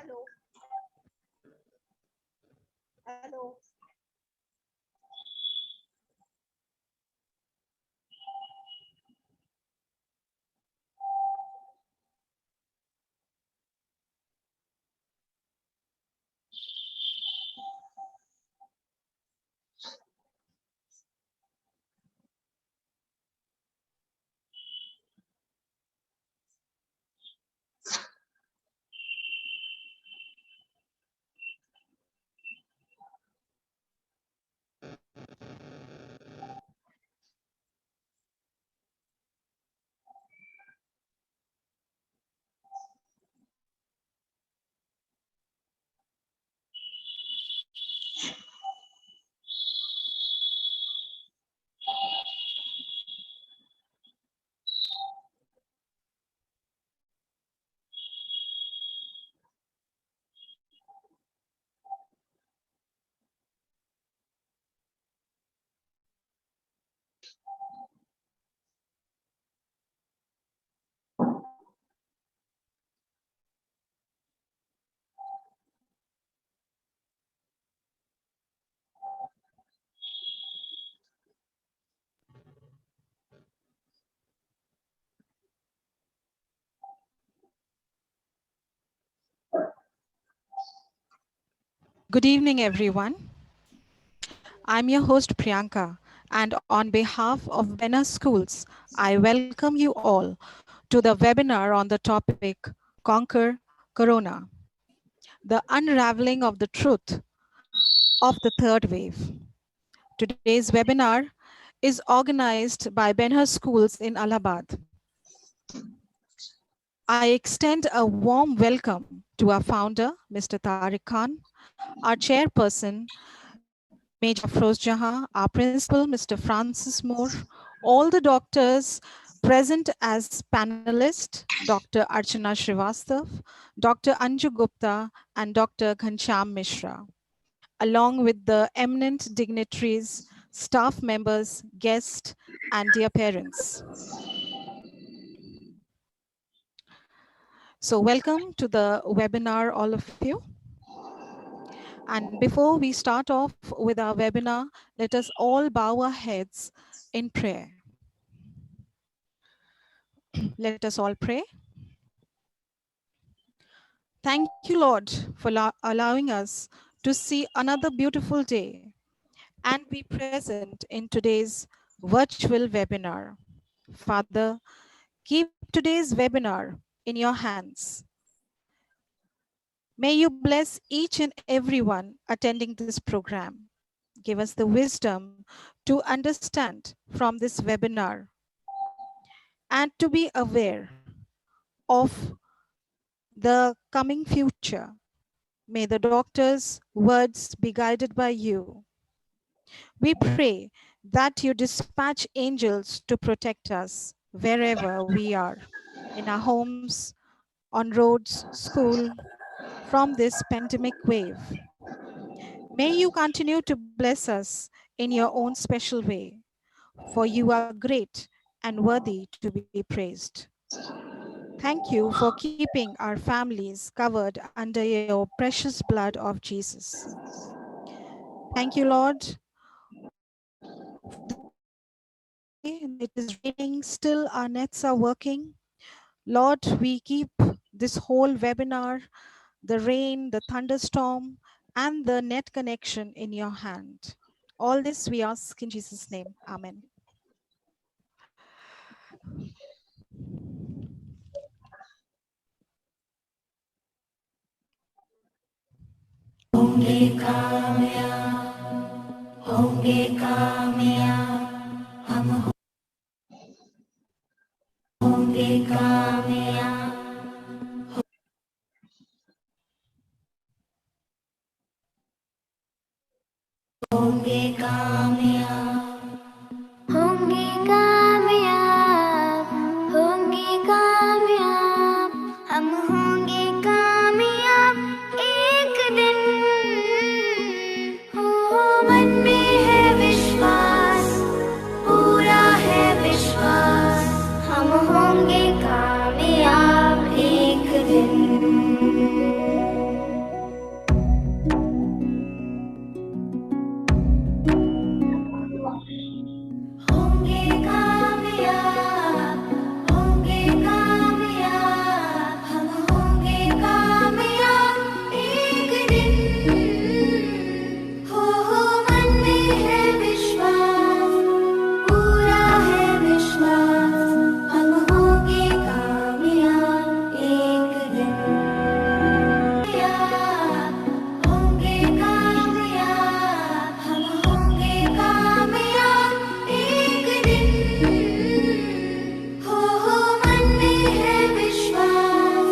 Hello. Hello. Good evening, everyone. I'm your host, Priyanka, and on behalf of Benner Schools, I welcome you all to the webinar on the topic Conquer Corona, the unraveling of the truth of the third wave. Today's webinar is organized by Benner Schools in Allahabad. I extend a warm welcome to our founder, Mr. Tariq Khan, our chairperson, Major Afroz Jahan, our principal, Mr. Francis Moore, all the doctors present as panelists, Dr. Archana Srivastav, Dr. Anju Gupta, and Dr. Ghanshyam Mishra, along with the eminent dignitaries, staff members, guests, and dear parents. So welcome to the webinar, all of you. And before we start off with our webinar, let us all bow our heads in prayer. Let us all pray. Thank you, Lord, for allowing us to see another beautiful day and be present in today's virtual webinar. Father, keep today's webinar in your hands. May you bless each and everyone attending this program. Give us the wisdom to understand from this webinar and to be aware of the coming future. May the doctor's words be guided by you. We pray that you dispatch angels to protect us wherever we are, in our homes, on roads, school, from this pandemic wave. May you continue to bless us in your own special way, for you are great and worthy to be praised. Thank you for keeping our families covered under your precious blood of Jesus. Thank you, Lord. It is raining, still our nets are working. Lord, we keep this whole webinar, the rain, the thunderstorm, and the net connection in your hand. All this we ask in Jesus' name. Amen. होंगे कामयाब होंगे कामयाब हम होंगे कामयाब होंगे कामयाब होंगे कामयाब होंगे कामयाब हम होंगे कामयाब एक दिन हो मन में है विश्वास पूरा है विश्वास हम होंगे कामयाब एक दिन दिन हो मन में है विश्वास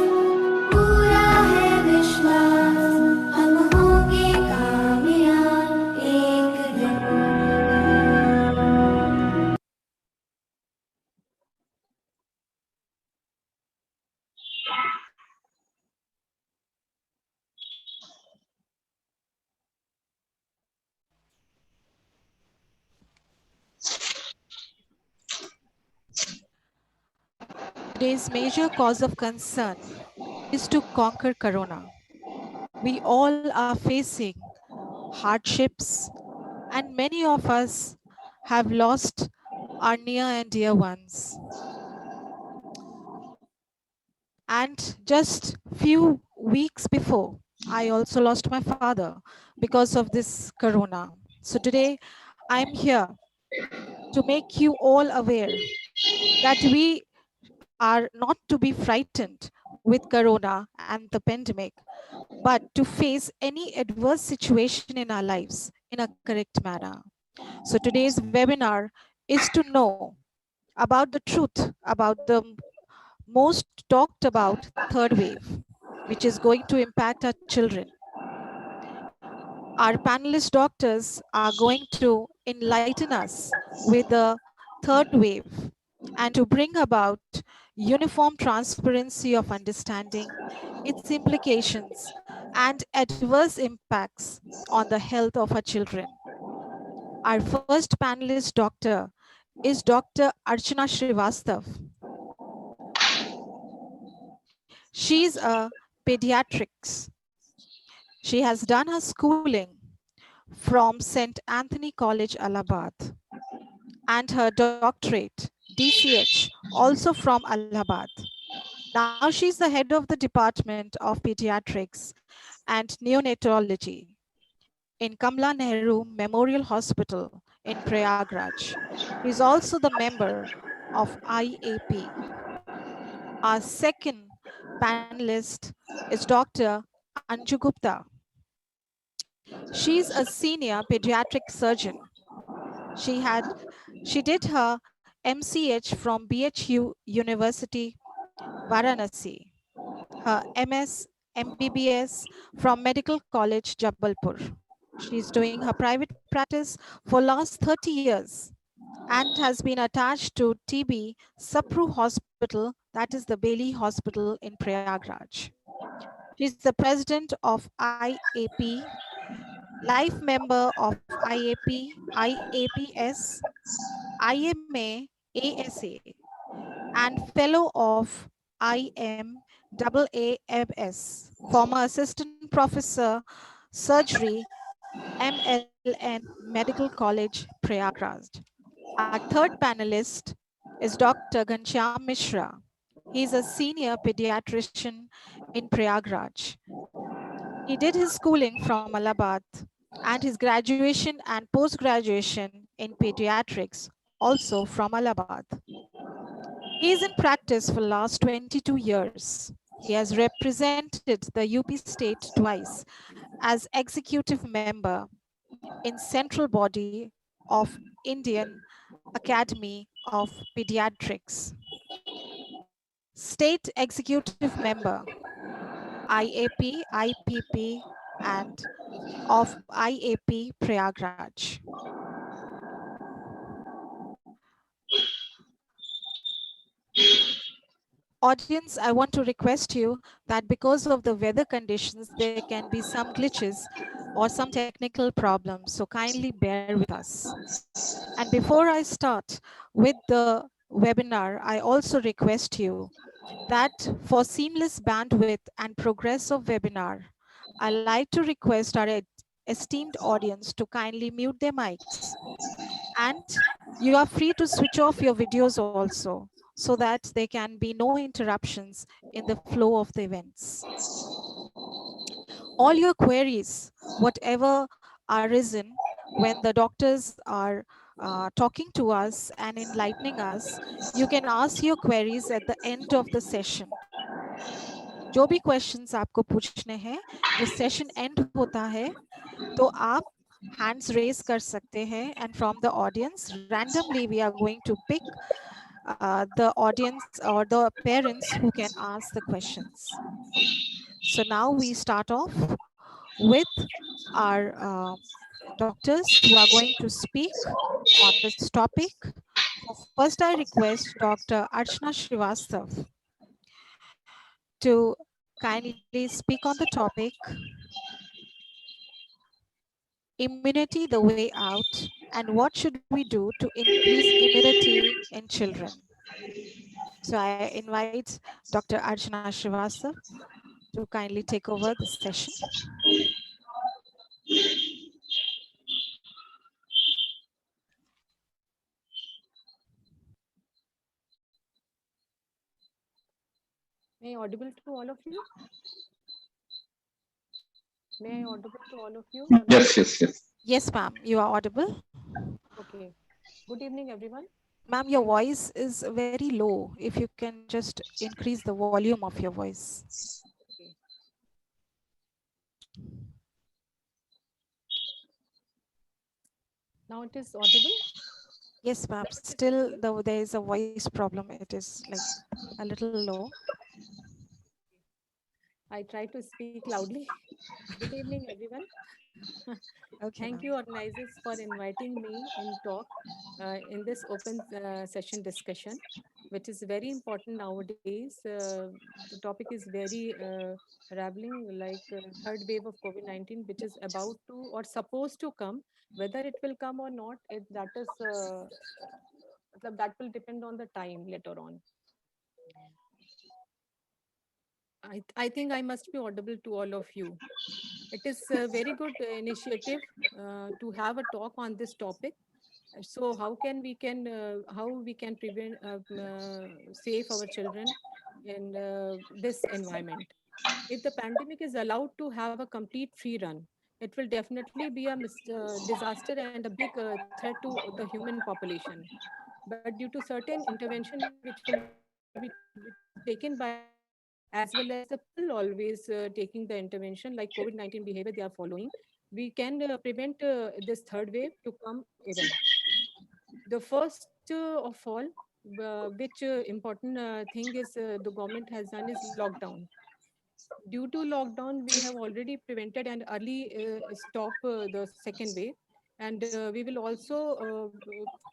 पूरा है विश्वास हम होंगे कामयाब एक दिन Today's major cause of concern is to conquer Corona. We all are facing hardships, and many of us have lost our near and dear ones. And just few weeks before, I also lost my father because of this Corona. So today, I'm here to make you all aware that we are not to be frightened with Corona and the pandemic, but to face any adverse situation in our lives in a correct manner. So today's webinar is to know about the truth about the most talked about third wave, which is going to impact our children. Our panelist doctors are going to enlighten us with the third wave and to bring about uniform transparency of understanding its implications and adverse impacts on the health of our children. Our first panelist doctor is Dr. Archana Srivastav. She's a pediatrics. She has done her schooling from St. Anthony College, Allahabad, and her doctorate, DCH, also from Allahabad. Now she's the head of the Department of Pediatrics and Neonatology in Kamla Nehru Memorial Hospital in Prayagraj. She's also the member of IAP. Our second panelist is Dr. Anju Gupta. She's a senior pediatric surgeon. She had she did her MCH from BHU University, Varanasi, her MS MBBS from Medical College Jabalpur. She's doing her private practice for last 30 years and has been attached to TB Sapru Hospital, that is the Bailey Hospital in Prayagraj. She's the president of IAP, life member of IAP, IAPS, IMA, ASA, and fellow of IMAAMS, former assistant professor, surgery, MLN, Medical College, Prayagraj. Our third panelist is Dr. Ghanshyam Mishra. He's a senior pediatrician in Prayagraj. He did his schooling from Allahabad and his graduation and post-graduation in pediatrics also from Allahabad. He is in practice for last 22 years. He has represented the UP state twice as executive member in central body of Indian Academy of Pediatrics, state executive member, IAP, IPP, and of IAP Prayagraj. Audience, I want to request you that because of the weather conditions, there can be some glitches or some technical problems. So kindly bear with us. And before I start with the webinar, I also request you that for seamless bandwidth and progress of webinar, I like to request our esteemed audience to kindly mute their mics. And you are free to switch off your videos also, so that there can be no interruptions in the flow of the events. All your queries, whatever are arisen when the doctors are talking to us and enlightening us, you can ask your queries at the end of the session. जो भी questions आपको पूछने हैं, जो session end होता है, तो आप hands raise कर सकते हैं, and from the audience randomly we are going to pick the audience or the parents who can ask the questions. So now we start off with our doctors who are going to speak on this topic. So first I request Dr. Archana Srivastav to kindly speak on the topic immunity the way out, and what should we do to increase immunity in children. So I invite Dr. Archana Srivastav to kindly take over the session. May I audible to all of you? May I audible to all of you or not? Yes. Yes, ma'am, you are audible. Okay. Good evening, everyone. Ma'am, your voice is very low. If you can just increase the volume of your voice. Okay. Now it is audible. Yes, ma'am. Still, though there is a voice problem, it is like a little low. I try to speak loudly. Good evening, everyone. Okay, Thank ma'am. you, organizers, for inviting me in talk in this open session discussion, which is very important nowadays. The topic is very raveling, like third wave of COVID-19, which is about to or supposed to come. Whether it will come or not, that will depend on the time later on. I think I must be audible to all of you. It is a very good initiative to have a talk on this topic. So how we can prevent save our children in this environment. If the pandemic is allowed to have a complete free run, it will definitely be a disaster and a big threat to the human population. But due to certain intervention which will be taken by government as well as the people always taking the intervention like COVID-19 behavior they are following, we can prevent this third wave to come even. The first of all, which important thing is the government has done is lockdown. Due to lockdown, we have already prevented and early stop the second wave. And we will also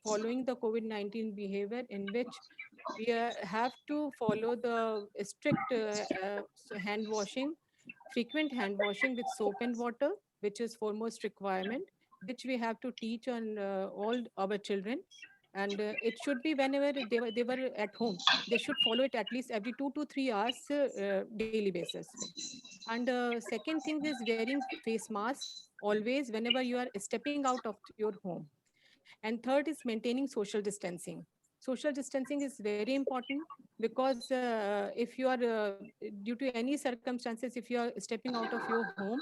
following the COVID-19 behavior in which we have to follow the strict hand washing, frequent hand washing with soap and water, which is foremost requirement, which we have to teach on all our children. And it should be whenever they were at home, they should follow it at least every 2 to 3 hours daily basis. And second thing is wearing face mask always whenever you are stepping out of your home. And third is maintaining social distancing. Social distancing is very important because if you are due to any circumstances, if you are stepping out of your home,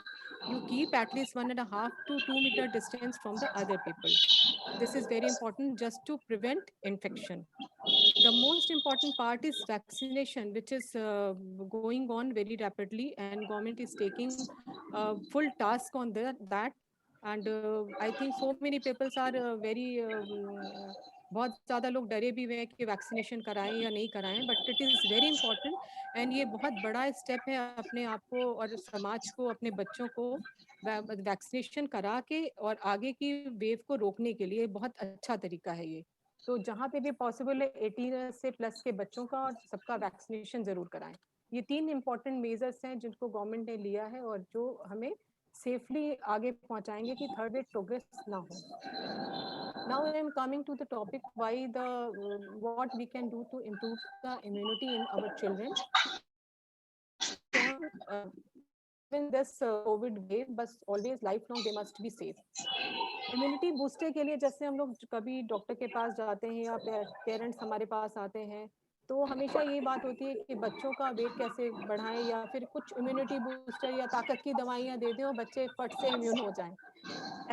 you keep at least 1.5 to 2 meter distance from the other people. This is very important just to prevent infection. The most important part is vaccination, which is going on very rapidly, and government is taking full task on that. And I think so many people are very बहुत ज़्यादा लोग डरे भी हुए हैं कि vaccination कराएं या नहीं कराएं, but it is very important and ये बहुत बड़ा स्टेप है अपने आप को और समाज को, अपने बच्चों को वैक्सीनेशन करा के और आगे की वेव को रोकने के लिए बहुत अच्छा तरीका है ये। तो जहाँ पे भी पॉसिबल है 18 से प्लस के बच्चों का और सबका वैक्सीनेशन जरूर कराएं। ये 3 इंपॉर्टेंट मेजर्स हैं जिनको गवर्नमेंट ने लिया है और जो हमें सेफली आगे पहुंचाएंगे कि थर्ड वेव प्रोग्रेस ना हो। Now I am coming to the topic why the what we can do to improve the immunity in our children. Can even this COVID wave, but always lifelong they must be safe. Immunity booster के लिए जैसे हम लोग कभी doctor के पास जाते हैं या पेरेंट्स हमारे पास आते हैं, तो हमेशा ये बात होती है कि बच्चों का वेट कैसे बढ़ाएं या फिर कुछ इम्यूनिटी बूस्टर या ताकत की दवाइयाँ दे दें और बच्चे फट से इम्यून हो जाएं।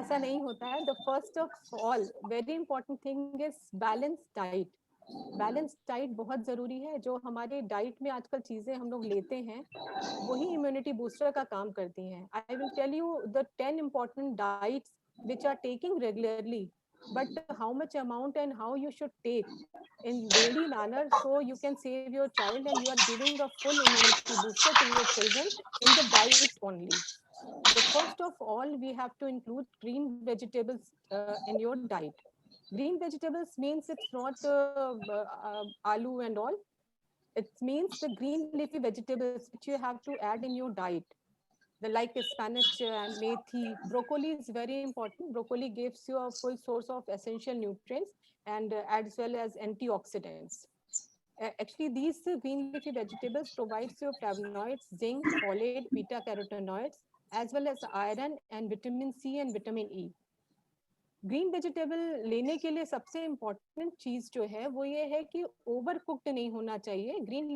ऐसा नहीं होता है। The first of all very important thing is balance diet. Balance diet बहुत ज़रूरी है। जो हमारे डाइट में आजकल चीज़ें हम लोग लेते हैं वही इम्यूनिटी बूस्टर का काम करती हैं। I will tell you the 10 important diets which are taking regularly, but how much amount and how you should take in daily manner so you can save your child and you are giving a full immunity booster to your children in the diets only. The first of all, we have to include green vegetables in your diet. Green vegetables means it's not aloo and all. It means the green leafy vegetables which you have to add in your diet. The like spinach and methi, broccoli is very important. Broccoli gives you a full source of essential nutrients and as well as antioxidants. Actually, these green leafy vegetables provides you flavonoids, zinc, folate, beta carotenoids, as well as iron and vitamin C and vitamin E. Green vegetable लेने के लिए सबसे important चीज जो है वो ये है कि ओवर कुक्ड नहीं होना चाहिए. ग्रीन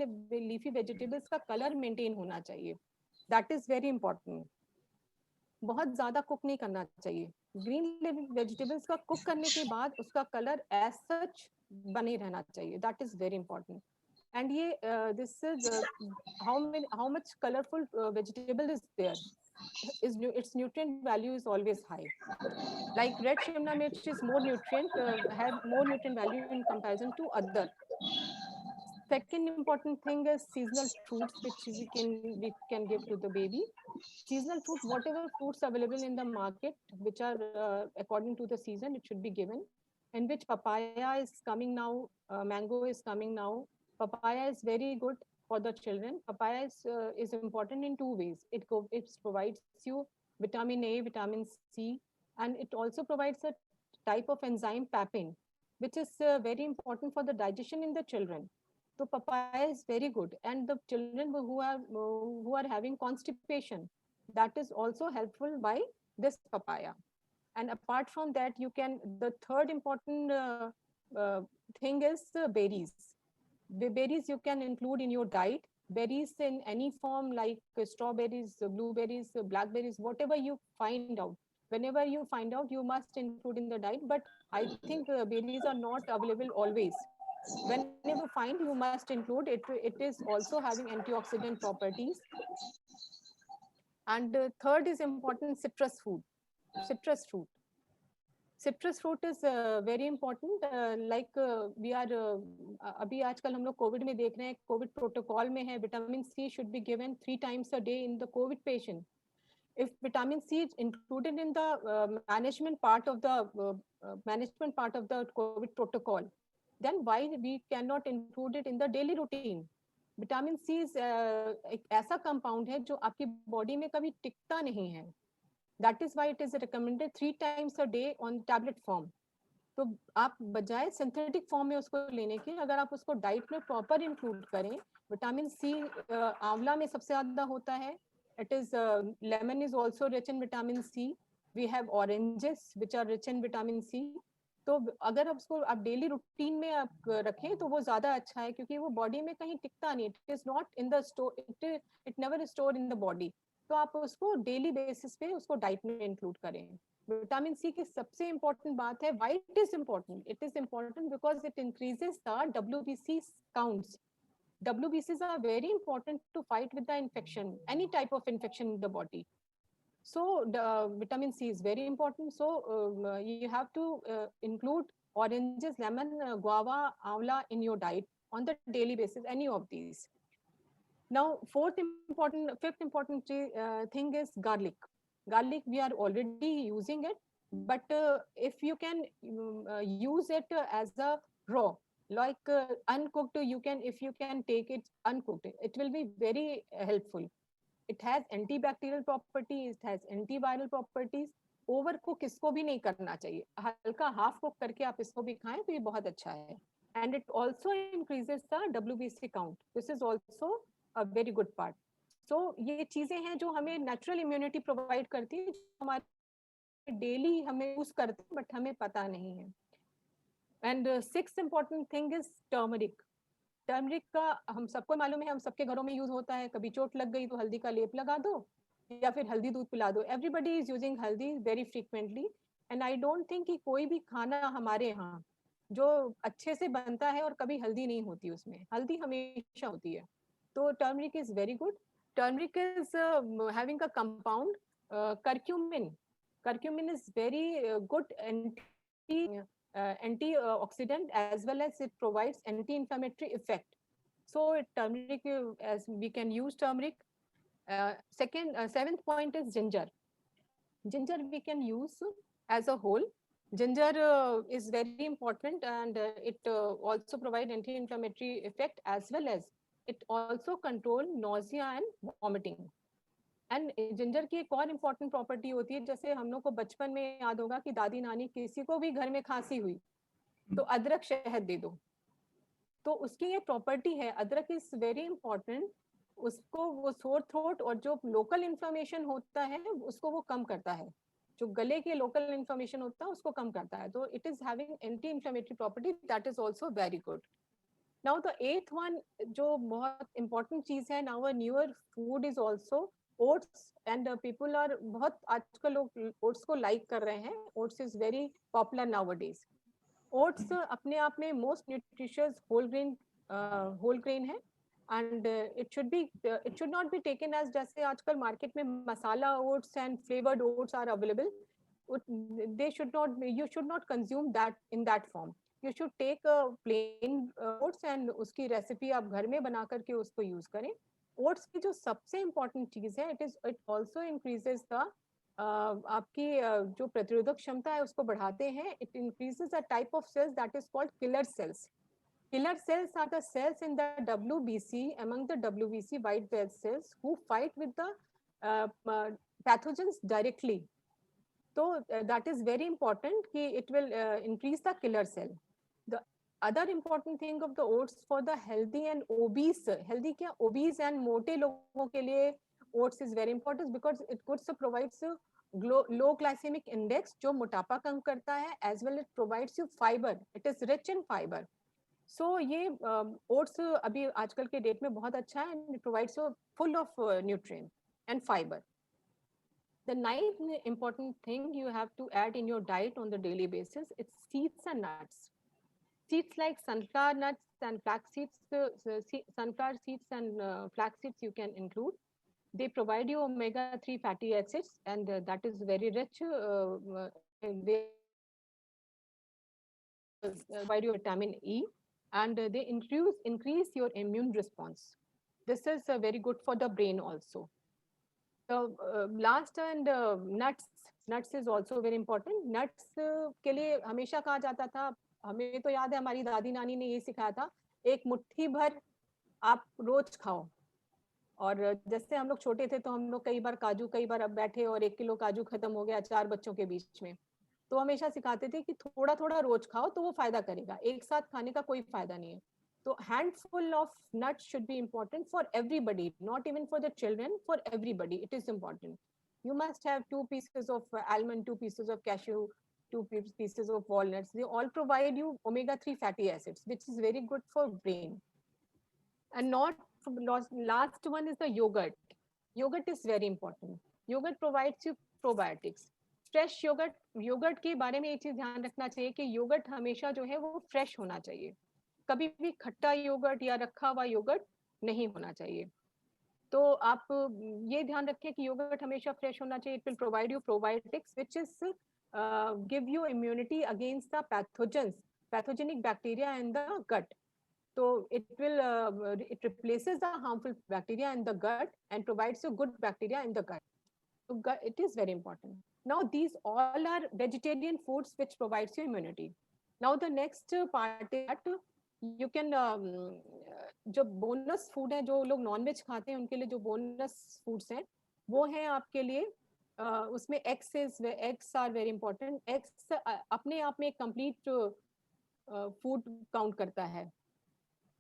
लीफी वेजिटेबल्स का कलर मेंटेन होना चाहिए. That is very important. बहुत ज्यादा कुक नहीं करना चाहिए. ग्रीन वेजिटेबल्स का कुक करने के बाद उसका कलर एज सच बने रहना चाहिए. That is very important. And ये this is how much colorful vegetable is there, its nutrient value is always high. Like red shimla mirch is more nutrient, have more nutrient value in comparison to other. Second important thing is seasonal fruits which we can give to the baby. Seasonal fruit, whatever fruits available in the market which are according to the season, it should be given. In which papaya is coming now, mango is coming now. Papaya is very good for the children. Papaya is important in two ways. It provides you vitamin A, vitamin C, and it also provides a type of enzyme papain, which is very important for the digestion in the children. So papaya is very good, and the children who are having constipation, that is also helpful by this papaya. And apart from that, you can, the third important uh, thing is berries. The berries you can include in your diet. Berries in any form, like strawberries, blueberries, blackberries, whatever you find out. Whenever you find out, you must include in the diet. But I think berries are not available always. Whenever find, you must include it. It is also having antioxidant properties. And third is important, citrus food. Citrus fruit. Citrus fruit is very important. Like we are अभी आजकल हम लोग Covid में देख रहे हैं, Covid protocol में है, vitamin C should be given 3 times a day in the COVID patient. If vitamin C is included in the management part of the COVID protocol, then why we cannot include it in the daily routine? Vitamin C एक ऐसा compound है जो आपकी body में कभी टिकता नहीं है. That is why it is recommended 3 times a day on tablet form. तो आप बजाय सिंथेटिक फॉर्म में उसको लेने के, अगर आप उसको डाइट में प्रॉपर इंक्लूड करें. विटामिन सी आंवला में सबसे ज्यादा होता है. It is lemon is also rich in vitamin C. We have oranges which are rich in vitamin C. तो अगर आप उसको आप डेली रूटीन में आप रखें तो वो ज्यादा अच्छा है, क्योंकि वो बॉडी में कहीं टिकता नहीं. It is not in the store, it never store in the body. तो आप उसको डेली बेसिस पे उसको डाइट में इंक्लूड करें. विटामिन सी की सबसे इंपॉर्टेंट बात है, why it is important. It is important because it increases the WBC counts. WBCs are very important to fight with the infection, any type of infection in the body. So the vitamin C is very important. So you have to include oranges, lemon, guava, amla in your diet on the daily basis, any of these. Now fifth important thing is garlic. Garlic, we are already using it, but if you can use it as a raw, like uncooked, if you can take it uncooked, it will be very helpful. It has antibacterial properties, it has antiviral properties. Over cook इसको भी नहीं करना चाहिए. हल्का half cook करके आप इसको भी खाएं तो ये बहुत अच्छा है. And it also increases the WBC count. This is also a very good part. So ये चीजें हैं जो हमें नेचुरल इम्यूनिटी प्रोवाइड करती है, हमारे डेली हमें यूज करते हैं बट हमें पता नहीं है. And sixth important thing is turmeric. Turmeric का हम सबको मालूम है, हम सबके घरों में यूज होता है. कभी चोट लग गई तो हल्दी का लेप लगा दो या फिर हल्दी दूध पिला दो. एवरीबडी इज यूजिंग हल्दी very frequently. And I don't think कि कोई भी खाना हमारे यहाँ जो अच्छे से बनता है और कभी हल्दी नहीं होती उसमें. हल्दी हमेशा होती है. तो turmeric is very good. Turmeric is having a compound curcumin. Curcumin is very good antioxidant, as well as it provides anti-inflammatory effect. So turmeric, as we can use turmeric. Seventh point is ginger. Ginger we can use as a whole. Ginger is very important, and it also provide anti-inflammatory effect, as well as it also control nausea and vomiting. And ginger की एक और important property होती है, जैसे हम लोग को बचपन में याद होगा कि दादी नानी किसी को भी घर में खांसी हुई तो अदरक शहद दे दो, तो उसकी ये प्रॉपर्टी है, अदरक इज वेरी इंपॉर्टेंट, उसको वो सोर थ्रोट और जो लोकल इन्फ्लेमेशन होता है उसको वो कम करता है, जो गले के लोकल इन्फ्लेमेशन होता है उसको कम करता है, तो it is having anti inflammatory property, that is also very good. Now the eighth one जो बहुत इंपॉर्टेंट चीज है, now a newer food is also oats, and people are बहुत आजकल लोग ओट्स को लाइक कर रहे हैं, oats is very popular nowadays. Oats अपने आप में मोस्ट न्यूट्रिशियस होल ग्रेन है, and it should not be taken as, जैसे आजकल मार्केट में मसाला oats and flavoured oats are available, they should not, you should not consume that in that form. You should take a plain oats and उसकी recipe आप घर में बना करके उसको यूज करें. ओट्स की जो सबसे इम्पोर्टेंट चीज है, इट ऑल्सो इंक्रीजेस द आपकी जो प्रतिरोधक क्षमता है उसको बढ़ाते हैं. It increases a type of cells that is called killer cells. Killer cells are the cells in the WBC, among the WBC white blood cells, who fight with the pathogens directly. So that is very important कि it will increase the killer cell. The other important thing of the oats for the healthy and obese, healthy क्या obese and मोटे लोगों के लिए oats is very important because it provides low glycemic index जो मोटापा कम करता है, as well it provides you fiber, it is rich in fiber. So ये oats अभी आजकल के डेट में बहुत अच्छा है, and it provides you full of nutrient and fiber. The ninth important thing you have to add in your diet on the daily basis, it's seeds and nuts. Seeds like sunflower nuts and flax seeds, sunflower seeds and flax seeds you can include. They provide you omega-3 fatty acids, and that is very rich. They provide you vitamin E, and they increase your immune response. This is very good for the brain also. So last and nuts is also very important. Nuts के लिए हमेशा कहा जाता था, हमें तो याद है हमारी दादी नानी ने ये सिखाया था, एक मुट्ठी भर आप रोज खाओ. और जैसे हम लोग छोटे थे तो हम लोग कई बार अब बैठे और 1 किलो काजू खत्म हो गया 4 बच्चों के बीच में, तो हमेशा सिखाते थे कि थोड़ा थोड़ा रोज खाओ तो वो फायदा करेगा, एक साथ खाने का कोई फायदा नहीं है. So handful of nuts should be important for everybody, not even for the children, for everybody. It is important. You must have 2 pieces of almond, 2 pieces of cashew, 2 pieces of walnuts. They all provide you omega-3 fatty acids, which is very good for brain. And not last one is the yogurt. Yogurt is very important. Yogurt provides you probiotics. Fresh yogurt के बारे में एक चीज ध्यान रखना चाहिए कि yogurt हमेशा जो है वो फ्रेश होना चाहिए, कभी भी खट्टा योगर्ट या रखा हुआ योगर्ट नहीं होना चाहिए. तो आप ये ध्यान रखें कि योगर्ट हमेशा फ्रेश होना चाहिए. It will provide you probiotics which is give you immunity against the pathogenic bacteria in the gut. So it replaces the harmful bacteria in the gut and provides you good bacteria in the gut. So it is very important. Now these all are vegetarian foods which provides you immunity. Now the next part is that you can जो bonus food है, जो लोग nonveg खाते हैं उनके लिए जो bonus foods हैं वो है आपके लिए उसमें eggs are very important. Eggs अपने आप में एक कंप्लीट फूड काउंट करता है.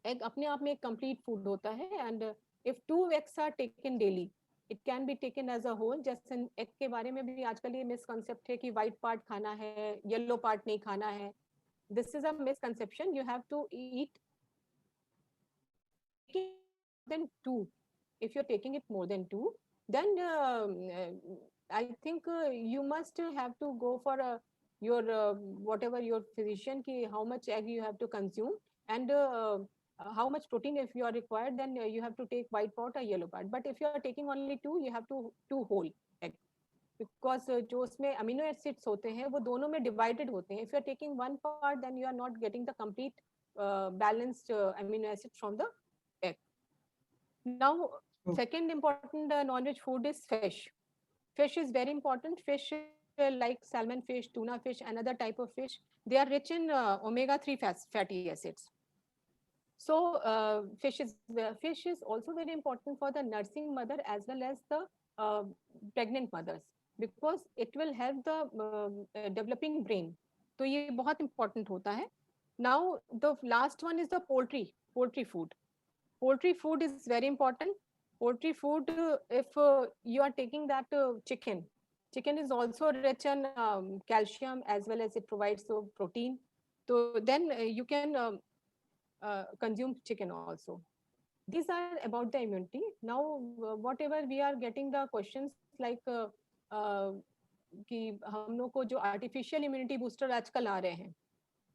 एग अपने आप में एक कंप्लीट फूड होता है, and if 2 eggs are taken daily it can be taken as a whole. जैसे एग के बारे में भी आजकल ये मिसकंसेप्ट है कि व्हाइट पार्ट खाना है, येलो पार्ट नहीं खाना है. This is a misconception. You have to eat than 2. If you're taking it more than 2, then I think you must have to go for your whatever your physician ki how much egg you have to consume, and how much protein if you are required, then you have to take white part or yellow part. But if you are taking only 2, you have to 2 whole egg. Because जो उसमें amino acids होते हैं वो दोनों में divided होते हैं. If you are taking one part then you are not getting the complete balanced amino acid from the egg. Now, second important non-veg food is fish. Fish is very important. Fish like salmon fish, tuna fish, another type of fish, they are rich in omega-3 fatty acids. So fish is also very important for the nursing mother as well as the pregnant mothers, because it will help the developing brain. तो ये बहुत important होता है. Now the last one is the poultry food. Poultry food is very important. Poultry food, if you are taking that chicken is also rich in calcium as well as it provides protein. So then you can consume chicken also. These are about the immunity. Now, whatever we are getting the questions like कि हम लोग को जो artificial immunity booster आजकल आ रहे हैं,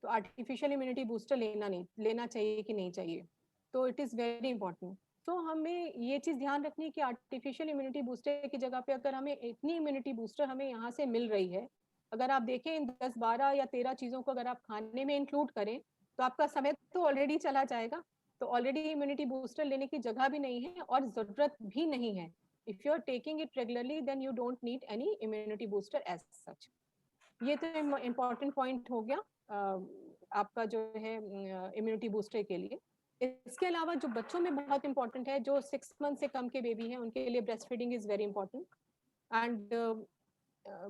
तो artificial immunity booster लेना चाहिए कि नहीं चाहिए. तो इट इज़ वेरी इंपॉर्टेंट. तो हमें ये चीज़ ध्यान रखनी है कि आर्टिफिशियल इम्यूनिटी बूस्टर की जगह पे अगर हमें इतनी इम्यूनिटी बूस्टर हमें यहाँ से मिल रही है, अगर आप देखें इन 10, 12 या 13 चीज़ों को अगर आप खाने में इंक्लूड करें तो आपका समय तो ऑलरेडी चला जाएगा. तो ऑलरेडी इम्यूनिटी बूस्टर लेने की जगह भी नहीं है और ज़रूरत भी नहीं है. If you are taking it regularly then you don't need any immunity booster as such. ये तो इम्पॉर्टेंट पॉइंट हो गया आपका जो है इम्यूनिटी बूस्टर के लिए. इसके अलावा जो बच्चों में बहुत इंपॉर्टेंट है, जो 6 मंथ से कम के बेबी हैं, उनके लिए breast feeding is very important. And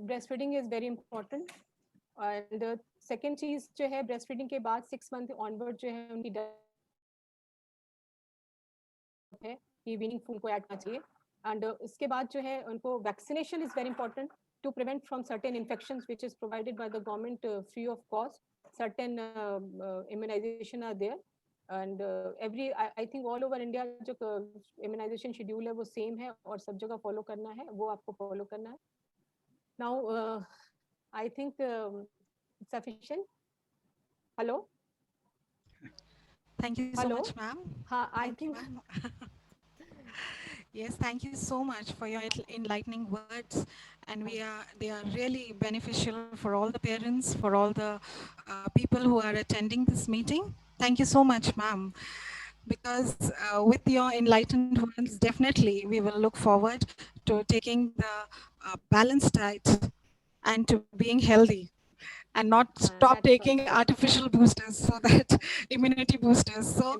breast feeding is very important. And second चीज जो है, ब्रेस्ट फीडिंग के बाद 6 मंथ ऑनवर्ड जो है उनकी है कि वीनिंग फूड को ऐड करना चाहिए. एंड इसके बाद जो है उनको vaccination is very important to prevent from certain infections which is provided by the government free of cost. Certain immunization are there, and I think all over India जो immunization schedule है वो same है और सब जगह follow करना है, वो आपको follow करना है. Now I think sufficient. Hello. Thank you so much, ma'am. I think. Yes, thank you so much for your enlightening words, and they are really beneficial for all the parents, for all the people who are attending this meeting. Thank you so much, ma'am. Because with your enlightened words, definitely we will look forward to taking the balanced diet and to being healthy, and not stop taking artificial boosters, so that immunity boosters. So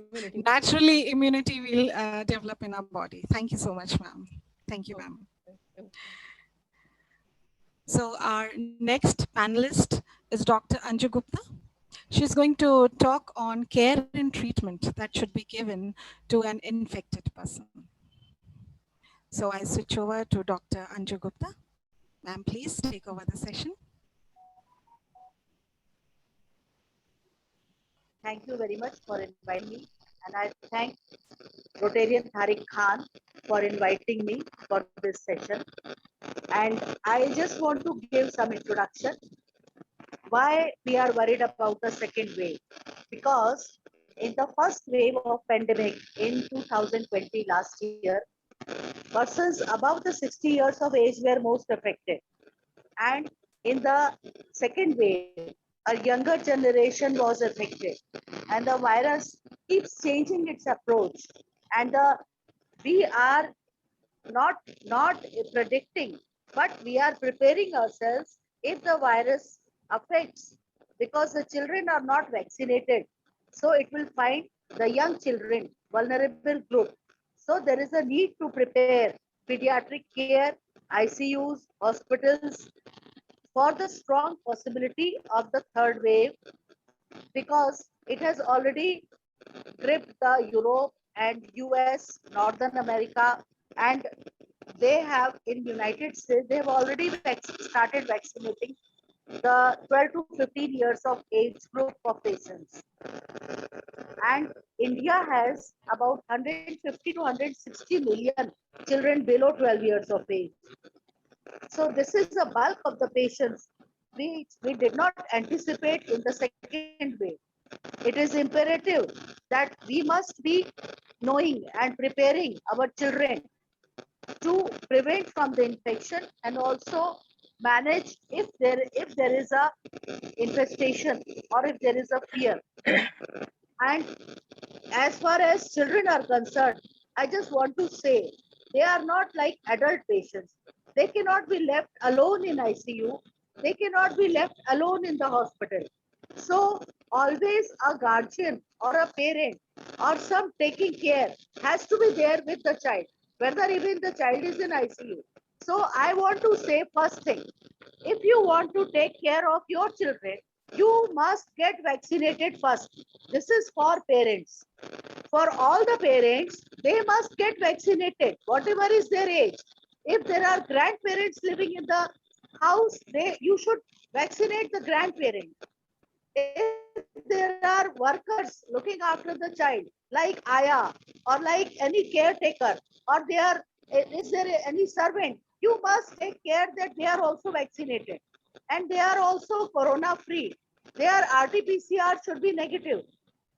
naturally immunity will develop in our body. Thank you so much, ma'am. Thank you, ma'am. So our next panelist is Dr. Anju Gupta. She's going to talk on care and treatment that should be given to an infected person. So I switch over to Dr. Anju Gupta. Ma'am, please take over the session. Thank you very much for inviting me, and I thank Rotarian Tariq Khan for inviting me for this session. And I just want to give some introduction why we are worried about the second wave. Because in the first wave of pandemic in 2020 last year, persons above the 60 years of age were most affected. And in the second wave, a younger generation was affected, and the virus keeps changing its approach. And we are not predicting, but we are preparing ourselves if the virus affects, because the children are not vaccinated. So it will find the young children, vulnerable group. So there is a need to prepare pediatric care, ICUs, hospitals, for the strong possibility of the third wave, because it has already gripped the Europe and US, Northern America, and they have in United States, they have already started vaccinating the 12 to 15 years of age group of patients. And India has about 150 to 160 million children below 12 years of age. So this is the bulk of the patients we did not anticipate in the second wave. It is imperative that we must be knowing and preparing our children to prevent from the infection and also manage if there is a infestation or if there is a fear. And as far as children are concerned, I just want to say they are not like adult patients. They cannot be left alone in ICU. They cannot be left alone in the hospital. So always a guardian or a parent or some taking care has to be there with the child, whether even the child is in ICU. So I want to say first thing, if you want to take care of your children, you must get vaccinated first. This is for parents. For all the parents, they must get vaccinated, whatever is their age. If there are grandparents living in the house, you should vaccinate the grandparent. If there are workers looking after the child, like Aya or like any caretaker, or is there any servant, you must take care that they are also vaccinated and they are also corona free. Their RT-PCR should be negative.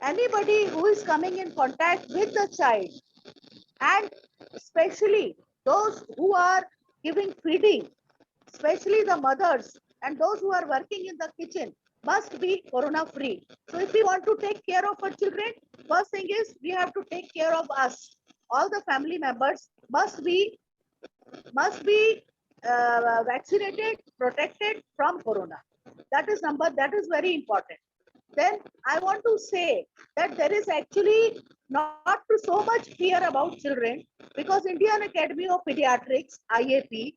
Anybody who is coming in contact with the child, and especially those who are giving feeding, especially the mothers and those who are working in the kitchen, must be corona free. So if we want to take care of our children, first thing is we have to take care of us. All the family members must be vaccinated, protected from corona. That is very important. Then I want to say that there is actually not so much fear about children, because Indian Academy of Pediatrics IAP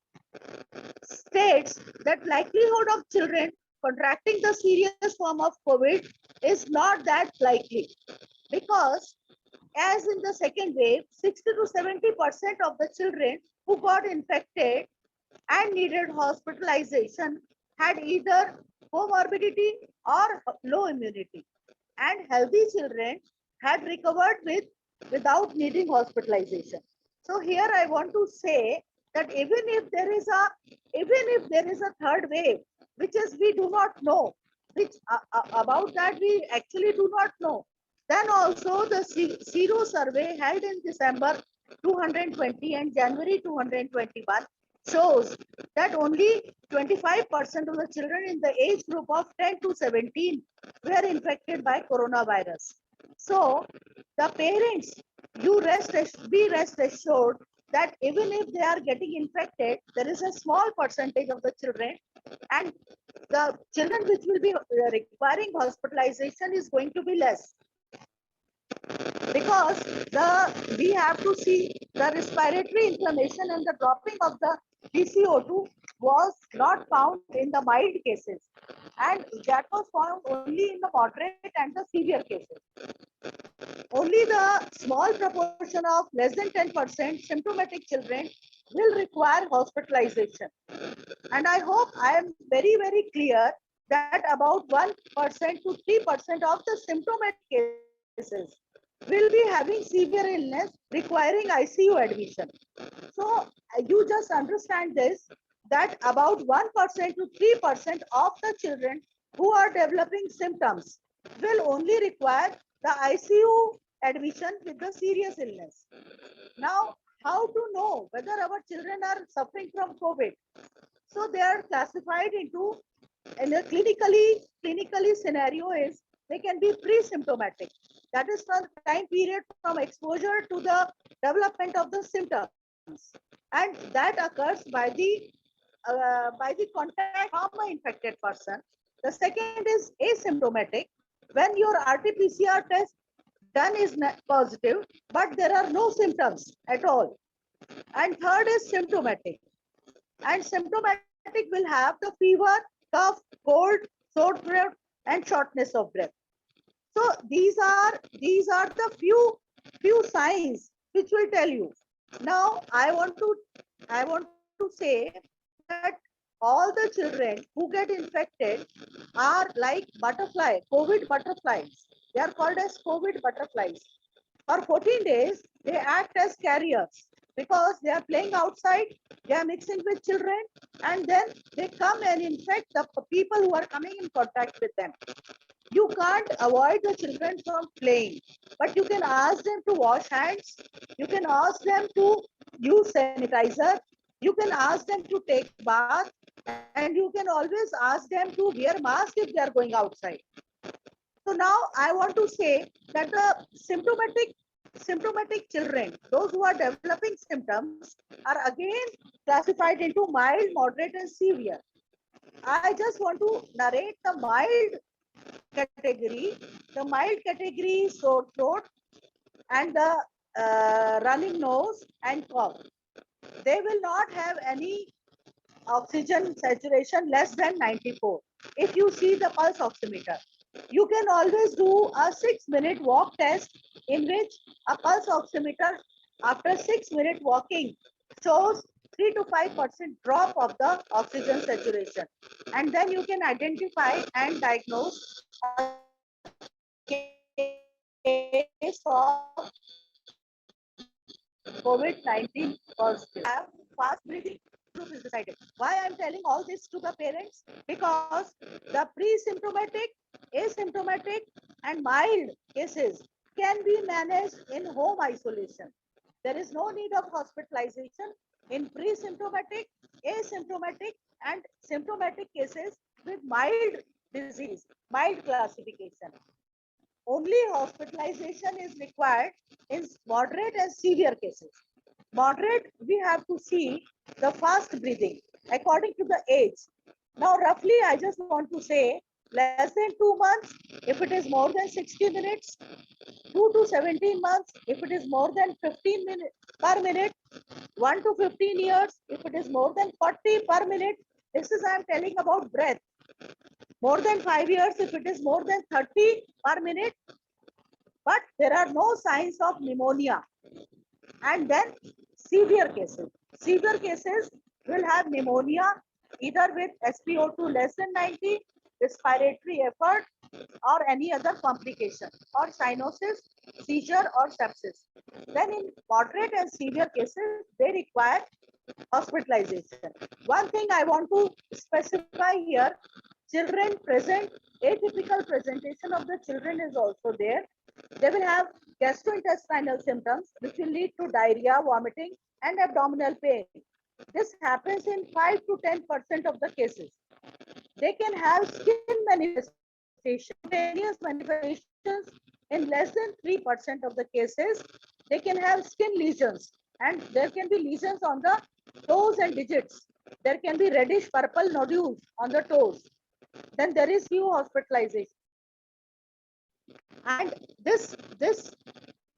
states that likelihood of children contracting the serious form of COVID is not that likely, because as in the second wave, 60 to 70% of the children who got infected and needed hospitalization had either comorbidity or low immunity, and healthy children had recovered without needing hospitalization. So here I want to say that even if there is a third wave, which is we do not know, which about that we actually do not know, then also the Sero survey held in December 220 and January 221 shows that only 25% of the children in the age group of 10 to 17 were infected by coronavirus. So the parents, be rest assured that even if they are getting infected, there is a small percentage of the children, and the children which will be requiring hospitalization is going to be less, because we have to see the respiratory inflammation and the dropping of the PCO2 was not found in the mild cases, and that was found only in the moderate and the severe cases. Only the small proportion of less than 10% symptomatic children will require hospitalization. And I hope I am very, very clear that about 1% to 3% of the symptomatic cases will be having severe illness requiring ICU admission. So you just understand this, that about 1% to 3% of the children who are developing symptoms will only require the ICU admission with the serious illness. Now, how to know whether our children are suffering from COVID? So they are classified into, in a clinically scenario is they can be pre-symptomatic. That is from time period from exposure to the development of the symptoms, and that occurs by the contact from an infected person. The second is asymptomatic, when your RT-PCR test done is positive, but there are no symptoms at all. And third is symptomatic. And symptomatic will have the fever, cough, cold, sore throat, and shortness of breath. So these are the few signs which will tell you. Now I want to say that all the children who get infected are like COVID butterflies. They are called as COVID butterflies. For 14 days, they act as carriers because they are playing outside, they are mixing with children, and then they come and infect the people who are coming in contact with them. You can't avoid the children from playing, but you can ask them to wash hands. You can ask them to use sanitizer. You can ask them to take bath, and you can always ask them to wear mask if they are going outside. So now I want to say that the symptomatic children, those who are developing symptoms, are again classified into mild, moderate, and severe. I just want to narrate the mild category. The mild category is sore throat and the running nose and cough. They will not have any oxygen saturation less than 94. If you see the pulse oximeter, you can always do a 6-minute walk test in which a pulse oximeter after 6-minute walking shows 3 to 5% drop of the oxygen saturation. And then you can identify and diagnose a case of COVID-19 positive. Have fast breathing group is decided. Why I'm telling all this to the parents? Because the pre-symptomatic, asymptomatic, and mild cases can be managed in home isolation. There is no need of hospitalization in pre-symptomatic, asymptomatic, and symptomatic cases with mild disease, mild classification. Only hospitalization is required in moderate and severe cases. Moderate, we have to see the fast breathing according to the age. Now, roughly, I just want to say less than 2 months, if it is more than 60 minutes, 2 to 17 months, if it is more than 15 minutes per minute, 1 to 15 years, if it is more than 40 per minute. This is I am telling about breath. More than 5 years, if it is more than 30 per minute, but there are no signs of pneumonia. And then severe cases. Severe cases will have pneumonia either with SpO2 less than 90, respiratory effort, or any other complication, or cyanosis, seizure, or sepsis. Then in moderate and severe cases, they require hospitalization. One thing I want to specify here, children present, atypical presentation of the children is also there. They will have gastrointestinal symptoms, which will lead to diarrhea, vomiting, and abdominal pain. This happens in 5 to 10% of the cases. They can have skin manifestations, various manifestations in less than 3% of the cases. They can have skin lesions, and there can be lesions on the toes and digits. There can be reddish purple nodules on the toes. Then there is few hospitalization. And this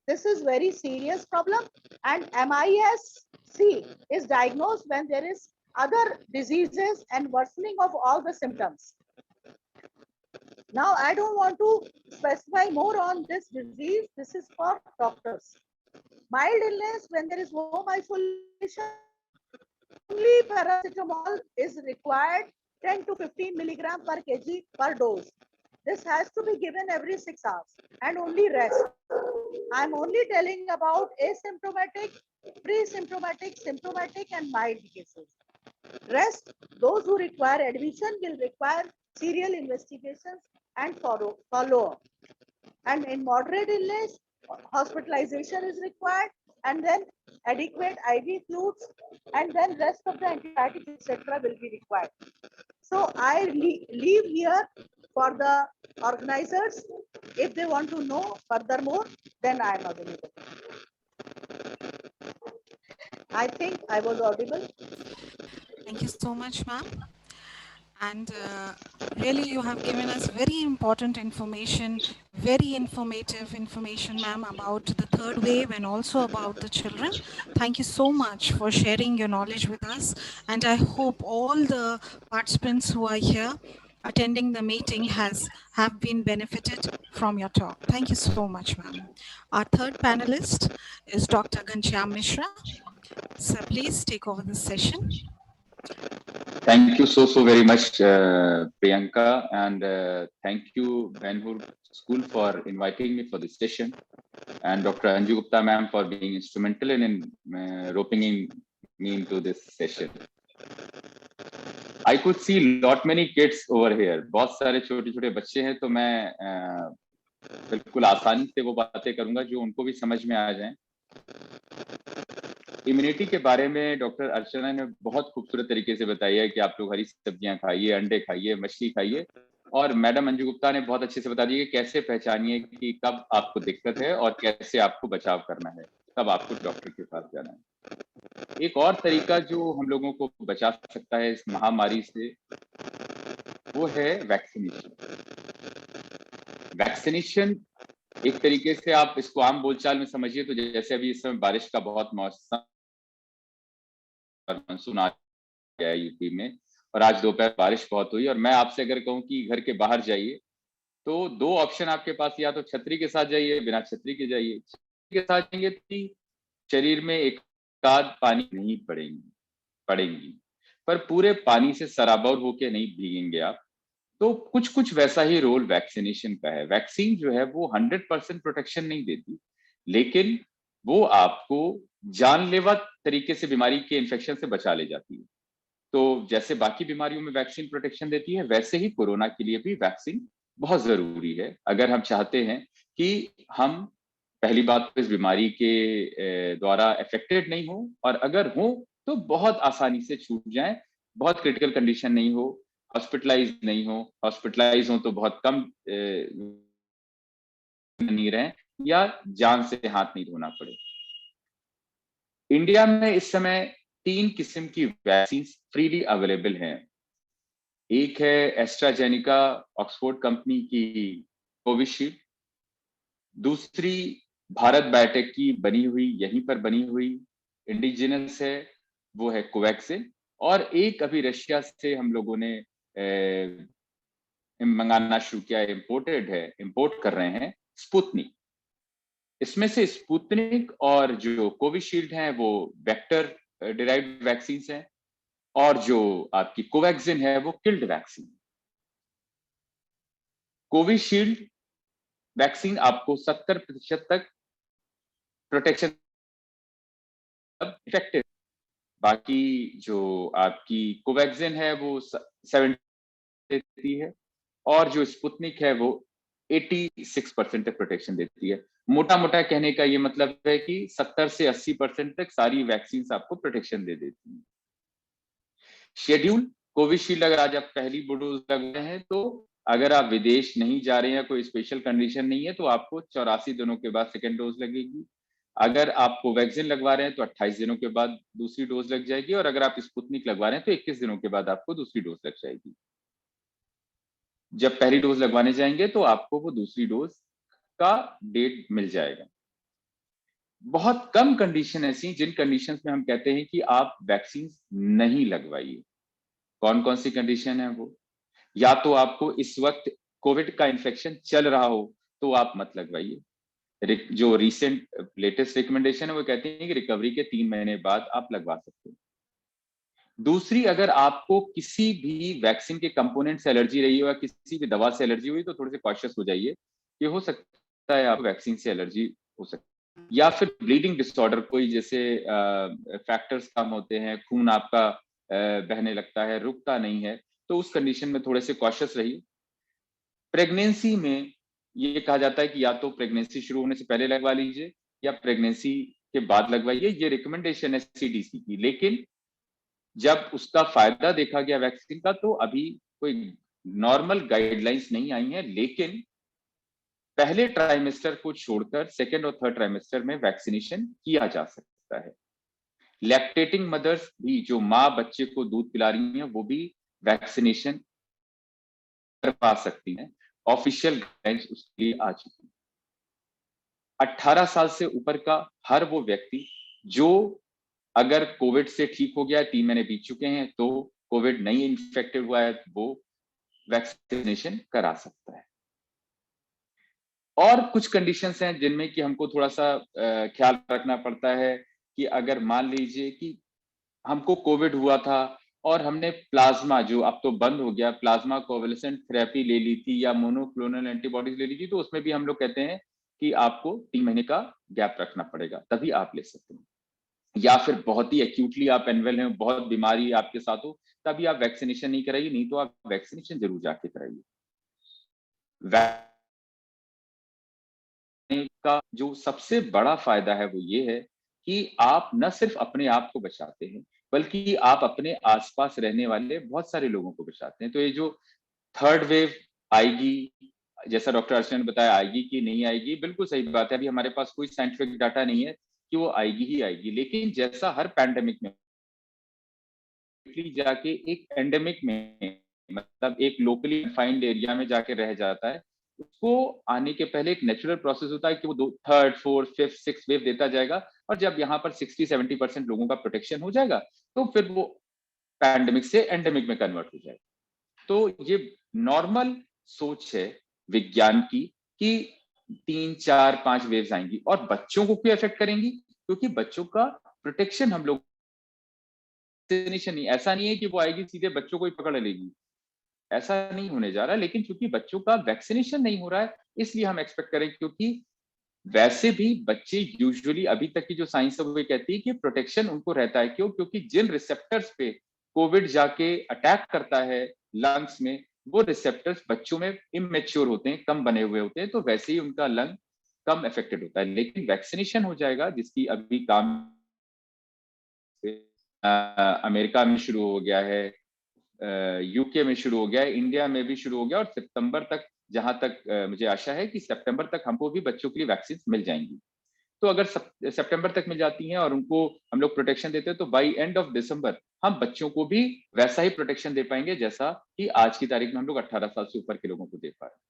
is very serious problem, and MIS-C is diagnosed when there is other diseases and worsening of all the symptoms. Now, I don't want to specify more on this disease. This is for doctors. Mild illness, when there is home isolation, only paracetamol is required, 10 to 15 milligram per kg per dose. This has to be given every 6 hours and only rest. I'm only telling about asymptomatic, pre-symptomatic, symptomatic, and mild cases. Rest, those who require admission will require serial investigations and follow-up. And in moderate illness, hospitalization is required, and then adequate IV fluids, and then rest of the antibiotics, etc., will be required. So I leave here for the organizers. If they want to know furthermore, then I am available. I think I was audible. Thank you so much, ma'am. And really, you have given us very important information, very informative information, ma'am, about the third wave and also about the children. Thank you so much for sharing your knowledge with us. And I hope all the participants who are here attending the meeting have been benefited from your talk. Thank you so much, ma'am. Our third panelist is Dr. Ghanshyam Mishra. Sir, please take over the session. Thank you so very much, Priyanka, and thank you, Ben-Hur School, for inviting me for this session, and Dr. Anju Gupta ma'am for being instrumental in roping me into this session. I could see lot many kids over here. बहुत सारे छोटे-छोटे बच्चे हैं, तो मैं बिल्कुल आसानी से वो बातें करूंगा जो उनको भी समझ में आ जाएं. इम्यूनिटी के बारे में डॉक्टर अर्चना ने बहुत खूबसूरत तरीके से बताया है कि आप लोग हरी सब्जियां खाइए, अंडे खाइए, मछली खाइए, और मैडम अंजू गुप्ता ने बहुत अच्छे से बता दिया कि कैसे पहचानिए कि कब आपको दिक्कत है और कैसे आपको बचाव करना है, कब आपको डॉक्टर के पास जाना है। एक और तरीका जो हम लोगों को बचा सकता है इस महामारी से, वो है वैक्सीनेशन। वैक्सीनेशन एक तरीके से आप इसको आम बोलचाल में समझिए तो जैसे अभी इस समय बारिश का बहुत मौसम, मानसून आ गया है यूपी में, और आज दोपहर बारिश बहुत हुई, और मैं आपसे अगर कहूँ कि घर के बाहर जाइए तो दो ऑप्शन आपके पास, या तो छतरी के साथ जाइए, बिना छतरी के जाइए। छतरी के साथ जाएंगे तो शरीर में एक आध पानी नहीं पड़ेंगी, पर पूरे पानी से सराबोर होके नहीं भीगेंगे आप। तो कुछ कुछ वैसा ही रोल वैक्सीनेशन का है। वैक्सीन जो है वो 100% प्रोटेक्शन नहीं देती, लेकिन वो आपको जानलेवा तरीके से बीमारी के इन्फेक्शन से बचा ले जाती है। तो जैसे बाकी बीमारियों में वैक्सीन प्रोटेक्शन देती है, वैसे ही कोरोना के लिए भी वैक्सीन बहुत जरूरी है, अगर हम चाहते हैं कि हम पहली बात तो इस बीमारी के द्वारा अफेक्टेड नहीं हो, और अगर हो तो बहुत आसानी से छूट जाए, बहुत क्रिटिकल कंडीशन नहीं हो, हॉस्पिटलाइज नहीं हो, हॉस्पिटलाइज हो तो बहुत कम नहीं रहे, या जान से हाथ नहीं धोना पड़े। इंडिया में इस समय 3 किस्म की वैक्सीन फ्रीली अवेलेबल हैं। एक है एस्ट्राजेनिका ऑक्सफोर्ड कंपनी की कोविशील्ड, दूसरी भारत बायोटेक की बनी हुई, यहीं पर बनी हुई इंडिजिनस है, वो है कोवैक्सिन, और एक अभी रशिया से हम लोगों ने मंगाना शुरू किया, इंपोर्ट कर रहे हैं, स्पुतनिक। इसमें से स्पुतनिक और जो कोविशील्ड है वो वेक्टर डिराइव्ड वैक्सीन हैं, और जो आपकी कोवैक्सिन है वो किल्ड वैक्सीन। कोविशील्ड वैक्सीन आपको 70% तक प्रोटेक्शन इफेक्टिव, बाकी जो आपकी कोवैक्सिन है वो 70 देती है, और जो स्पुतनिक है वो 86% तक प्रोटेक्शन देती है। मोटा मोटा कहने का ये मतलब है कि 70 से 80% तक सारी वैक्सीन आपको प्रोटेक्शन दे देती है। शेड्यूल कोविशील्ड अगर आज आप पहली डोज लग रहे हैं, तो अगर आप विदेश नहीं जा रहे हैं, कोई स्पेशल कंडीशन नहीं है, तो आपको 84 दिनों के बाद सेकेंड डोज लगेगी। अगर आप कोवैक्सिन लगवा रहे हैं तो 28 दिनों के बाद दूसरी डोज लग जाएगी, और अगर आप स्पुतनिक लगवा रहे हैं तो 21 दिनों के बाद आपको दूसरी डोज लग जाएगी। जब पहली डोज लगवाने जाएंगे तो आपको वो दूसरी डोज का डेट मिल जाएगा। बहुत कम कंडीशन ऐसी जिन कंडीशंस में हम कहते हैं कि आप वैक्सीन नहीं लगवाइए। कौन कौन सी कंडीशन है वो? या तो आपको इस वक्त कोविड का इन्फेक्शन चल रहा हो तो आप मत लगवाइए। जो रिसेंट लेटेस्ट रिकमेंडेशन है वो कहते हैं कि रिकवरी के 3 महीने बाद आप लगवा सकते हैं। दूसरी, अगर आपको किसी भी वैक्सीन के कंपोनेंट से एलर्जी रही हो या किसी भी दवा से एलर्जी हुई तो थोड़े से कॉशियस हो जाइए, ये हो सकता है आपको वैक्सीन से एलर्जी हो सकती है। या फिर ब्लीडिंग डिसऑर्डर, कोई जैसे फैक्टर्स कम होते हैं, खून आपका बहने लगता है, रुकता नहीं है, तो उस कंडीशन में थोड़े से कॉशियस रहिए। प्रेगनेंसी में ये कहा जाता है कि या तो प्रेगनेंसी शुरू होने से पहले लगवा लीजिए या प्रेगनेंसी के बाद लगवाइए, ये रिकमेंडेशन है सीडीसी की। लेकिन जब उसका फायदा देखा गया वैक्सीन का, तो अभी कोई नॉर्मल गाइडलाइंस नहीं आई है, लेकिन पहले ट्राइमेस्टर को छोड़कर सेकेंड और थर्ड ट्राइमेस्टर में वैक्सीनेशन किया जा सकता है। लैक्टेटिंग मदर्स भी, जो माँ बच्चे को दूध पिला रही हैं, वो भी वैक्सीनेशन कर पा सकती हैं। ऑफिशियल गाइडलाइंस उसके लिए आ चुकी है। 18 साल से ऊपर का हर वो व्यक्ति जो अगर कोविड से ठीक हो गया, 3 महीने बीत चुके हैं, तो कोविड नहीं इन्फेक्टेड हुआ है, वो वैक्सीनेशन करा सकता है। और कुछ कंडीशंस हैं जिनमें कि हमको थोड़ा सा ख्याल रखना पड़ता है कि अगर मान लीजिए कि हमको कोविड हुआ था और हमने प्लाज्मा, जो अब तो बंद हो गया, प्लाज्मा कोवैलेंट थेरेपी ले ली थी या मोनोक्लोनल एंटीबॉडीज ले ली थी, तो उसमें भी हम लोग कहते हैं कि आपको 3 महीने का गैप रखना पड़ेगा, तभी आप ले सकते हैं। या फिर बहुत ही एक्यूटली आप एनवेल हैं, बहुत बीमारी आपके साथ हो, तभी आप वैक्सीनेशन नहीं कराइए, नहीं तो आप वैक्सीनेशन जरूर जाके कराइए। का जो सबसे बड़ा फायदा है वो ये है कि आप न सिर्फ अपने आप को बचाते हैं, बल्कि आप अपने आसपास रहने वाले बहुत सारे लोगों को बचाते हैं। तो ये जो थर्ड वेव आएगी, जैसा डॉक्टर अर्चना ने बताया, आएगी कि नहीं आएगी, बिल्कुल सही बात है। अभी हमारे पास कोई साइंटिफिक डाटा नहीं है कि वो आएगी ही आएगी, लेकिन जैसा हर पैंडेमिक में जाके एक एंडेमिक में, मतलब एक लोकली कन्फाइंड एरिया में जाके रह जाता है, उसको आने के पहले एक नेचुरल प्रोसेस होता है कि वो third, fourth, fifth, six wave देता जाएगा, और जब यहाँ पर 60-70% लोगों का प्रोटेक्शन हो जाएगा, तो फिर वो पैंडेमिक से एंडेमिक में कन्वर्ट हो जाएगा। तो ये नॉर्मल सोच है विज्ञान की कि 3, 4, 5 वेव्स आएंगी, और बच्चों को क्यों अफेक्ट करेंगी? क्योंकि बच्चों का प्रोटेक्शन हम लोग, वैक्सीनेशन नहीं, ऐसा नहीं है कि वो आएगी सीधे बच्चों को ही पकड़ लेगी, ऐसा नहीं होने जा रहा। लेकिन क्योंकि बच्चों का वैक्सीनेशन नहीं हो रहा है, इसलिए हम एक्सपेक्ट करें, क्योंकि वैसे भी बच्चे यूजुअली, अभी तक की जो साइंस है वो कहती है कि प्रोटेक्शन उनको रहता है। क्यों? क्योंकि जिन रिसेप्टर्स पे कोविड जाके अटैक करता है लंग्स में, वो रिसेप्टर्स बच्चों में इमेच्योर होते हैं, कम बने हुए होते हैं, तो वैसे ही उनका लंग कम अफेक्टेड होता है। लेकिन वैक्सीनेशन हो जाएगा, जिसकी अभी काम अमेरिका में शुरू हो गया है, यूके में शुरू हो गया है, इंडिया में भी शुरू हो गया, और सितंबर तक, जहां तक मुझे आशा है कि सितंबर तक हमको भी बच्चों के लिए वैक्सीन मिल जाएंगी। तो अगर सितंबर तक मिल जाती हैं और उनको हम लोग प्रोटेक्शन देते हैं, तो बाय एंड ऑफ दिसंबर हम बच्चों को भी वैसा ही प्रोटेक्शन दे पाएंगे जैसा कि आज की तारीख में हम लोग 18 साल से ऊपर के लोगों को दे पा रहे हैं।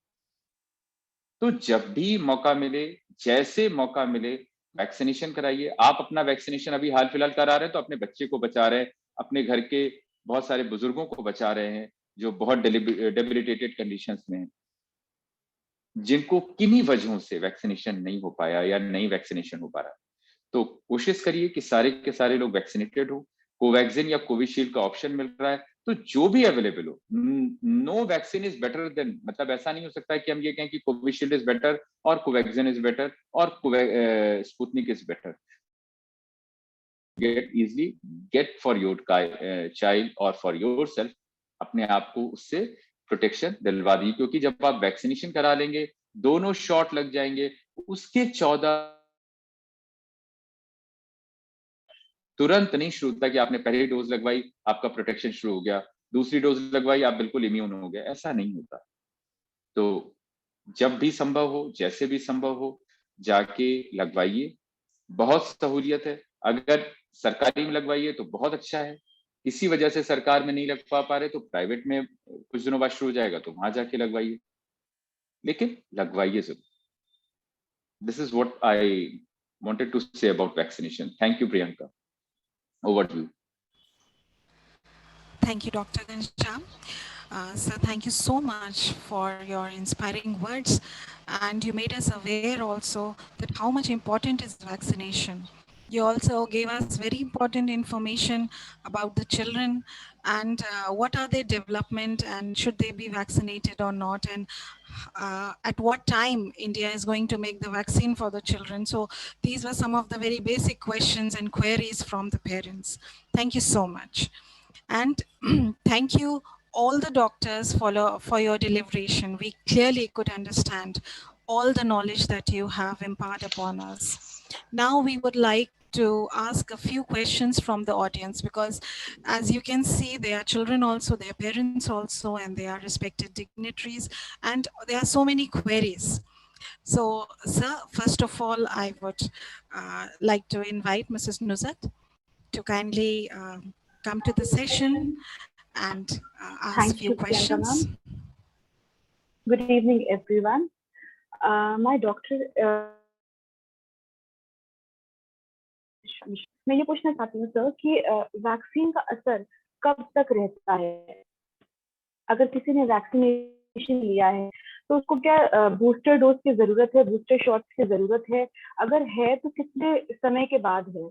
तो जब भी मौका मिले, जैसे मौका मिले, वैक्सीनेशन कराइए। आप अपना वैक्सीनेशन अभी हाल फिलहाल करा रहे हैं तो अपने बच्चे को बचा रहे हैं, अपने घर के बहुत सारे बुजुर्गों को बचा रहे हैं जो बहुत डेबिलिटेटेड कंडीशंस में हैं, जिनको किन्हीं वजहों से वैक्सीनेशन नहीं हो पाया या नहीं वैक्सीनेशन हो पा रहा। तो कोशिश करिए कि सारे के सारे लोग वैक्सीनेटेड हो। कोवैक्सीन या कोविशील्ड का ऑप्शन मिल रहा है, तो जो भी अवेलेबल हो, no vaccine is better than, मतलब ऐसा नहीं हो सकता है कि हम ये कहें कि कोविशील्ड इज बेटर और कोवैक्सीन इज बेटर और Sputnik is better. Get easily, get for your child और फॉर योरसेल्फ, अपने आप को उससे प्रोटेक्शन दिलवा दी, क्योंकि जब आप वैक्सीनेशन करा लेंगे, दोनों शॉट लग जाएंगे, उसके 14 तुरंत नहीं शुरू होता कि आपने पहली डोज लगवाई, आपका प्रोटेक्शन शुरू हो गया, दूसरी डोज लगवाई, आप बिल्कुल इम्यून हो गए, ऐसा नहीं होता। तो जब भी संभव हो, जैसे भी संभव हो, जाके लगवाइए, बहुत सहूलियत है। अगर सरकारी में लगवाइए तो बहुत अच्छा है, किसी वजह से सरकार में नहीं लगवा पा रहे तो प्राइवेट में कुछ दिनों बाद शुरू हो जाएगा, तो वहां जाके लगवाइए, लेकिन लगवाइए जरूर। This is what I wanted to say about vaccination. Thank you Priyanka, over to you. Thank you, Dr. Ghanshyam. So thank you so much for your inspiring words, and you made us aware also that how much important is vaccination. You also gave us very important information about the children and what are their development and should they be vaccinated or not, and at what time India is going to make the vaccine for the children. So these were some of the very basic questions and queries from the parents. Thank you so much. And thank you all the doctors for your deliberation. We clearly could understand all the knowledge that you have imparted upon us. Now we would like to ask a few questions from the audience, because as you can see, there are children also, their parents also, and they are respected dignitaries, and there are so many queries. So, sir, first of all, I would like to invite Mrs. Nuzhat to kindly come to the session and ask Thank few you, Priyanka questions. ma'am. Good evening, everyone. My doctor, मैं ये पूछना चाहती हूँ sir कि vaccine का असर कब तक रहता है? अगर किसी ने वैक्सीनेशन लिया है तो उसको क्या बूस्टर डोज की जरूरत है, बूस्टर शॉट्स की जरूरत है? अगर है तो कितने समय के बाद है?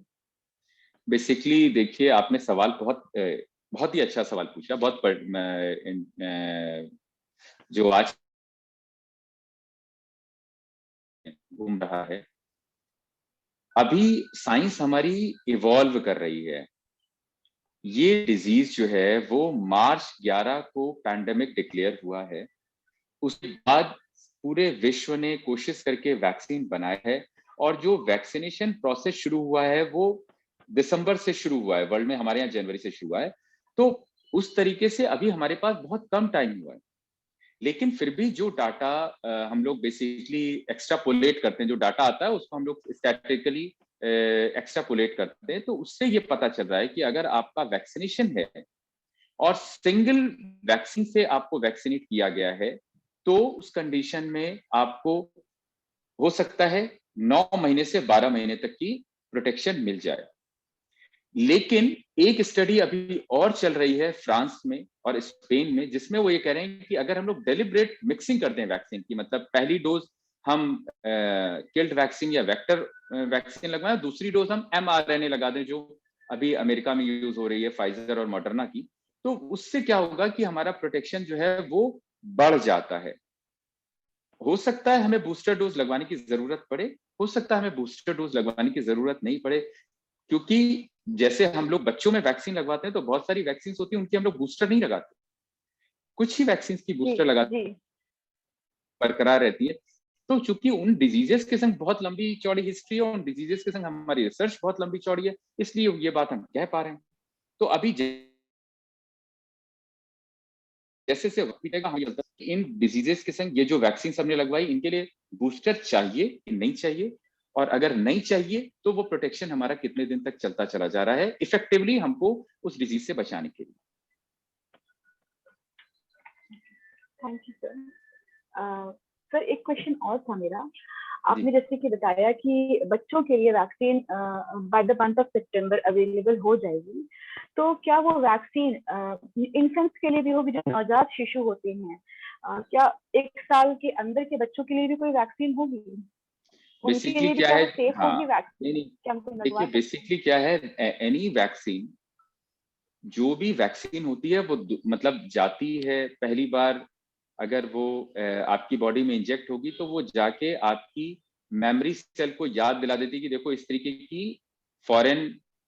बेसिकली देखिए, आपने सवाल बहुत ही अच्छा सवाल पूछा, जो आज घूम रहा है। अभी साइंस हमारी इवॉल्व कर रही है। ये डिजीज जो है वो मार्च 11 को पैंडेमिक डिक्लेयर हुआ है। उसके बाद पूरे विश्व ने कोशिश करके वैक्सीन बनाया है, और जो वैक्सीनेशन प्रोसेस शुरू हुआ है वो दिसंबर से शुरू हुआ है, वर्ल्ड में हमारे यहाँ जनवरी से शुरू हुआ है। तो उस तरीके से अभी हमारे पास बहुत कम टाइम हुआ है, लेकिन फिर भी जो डाटा हम लोग बेसिकली एक्स्ट्रापोलेट करते हैं, जो डाटा आता है उसको हम लोग स्टैटिस्टिकली एक्स्ट्रापोलेट करते हैं, तो उससे ये पता चल रहा है कि अगर आपका वैक्सीनेशन है और सिंगल वैक्सीन से आपको वैक्सीनेट किया गया है, तो उस कंडीशन में आपको हो सकता है 9 महीने से 12 महीने तक की प्रोटेक्शन मिल जाए। लेकिन एक स्टडी अभी और चल रही है फ्रांस में और स्पेन में, जिसमें वो ये कह रहे हैं कि अगर हम लोग डेलिब्रेट मिक्सिंग करते हैं वैक्सीन की, मतलब पहली डोज हम किल्ड वैक्सीन या वेक्टर वैक्सीन लगवाएं, दूसरी डोज हम mRNA लगा दें, जो अभी अमेरिका में यूज हो रही है फाइजर और मॉडर्ना की, तो उससे क्या होगा कि हमारा प्रोटेक्शन जो है वो बढ़ जाता है। हो सकता है हमें बूस्टर डोज लगवाने की जरूरत पड़े, हो सकता है हमें बूस्टर डोज लगवाने की जरूरत नहीं पड़े, क्योंकि जैसे हम लोग बच्चों में वैक्सीन लगवाते हैं तो बहुत सारी वैक्सीन होती है उनकी हम लोग बूस्टर नहीं लगाते, कुछ ही वैक्सीन की बूस्टर लगाते बरकरार रहती है। तो चूंकि उन डिजीजेस के संग बहुत लंबी चौड़ी हिस्ट्री है, उन डिजीजेस के संग हमारी रिसर्च बहुत लंबी चौड़ी है, इसलिए ये बात हम कह पा रहे हैं। तो अभी जैसे से इन डिजीजेस के संग ये जो वैक्सीन हमने लगवाई, इनके लिए बूस्टर चाहिए कि नहीं चाहिए, और अगर नहीं चाहिए तो वो प्रोटेक्शन हमारा कितने दिन तक चलता चला जा रहा है इफेक्टिवली हमको उस डिजीज से बचाने के लिए। Thank you sir. सर एक क्वेश्चन और था मेरा, आपने जैसे कि बताया कि बच्चों के लिए vaccine by the month of September available हो जाएगी, तो क्या वो वैक्सीन इन्फेंट्स के लिए भी होगी, जो नवजात शिशु होते हैं? क्या 1 साल के अंदर के बच्चों के लिए भी कोई वैक्सीन होगी? बेसिकली क्या है, सेफ होगी वैक्सीन? देखिए बेसिकली क्या है, एनी वैक्सीन, जो भी वैक्सीन होती है वो मतलब जाती है पहली बार, अगर वो आपकी बॉडी में इंजेक्ट होगी तो वो जाके आपकी मेमोरी सेल को याद दिला देती है कि देखो इस तरीके की फॉरेन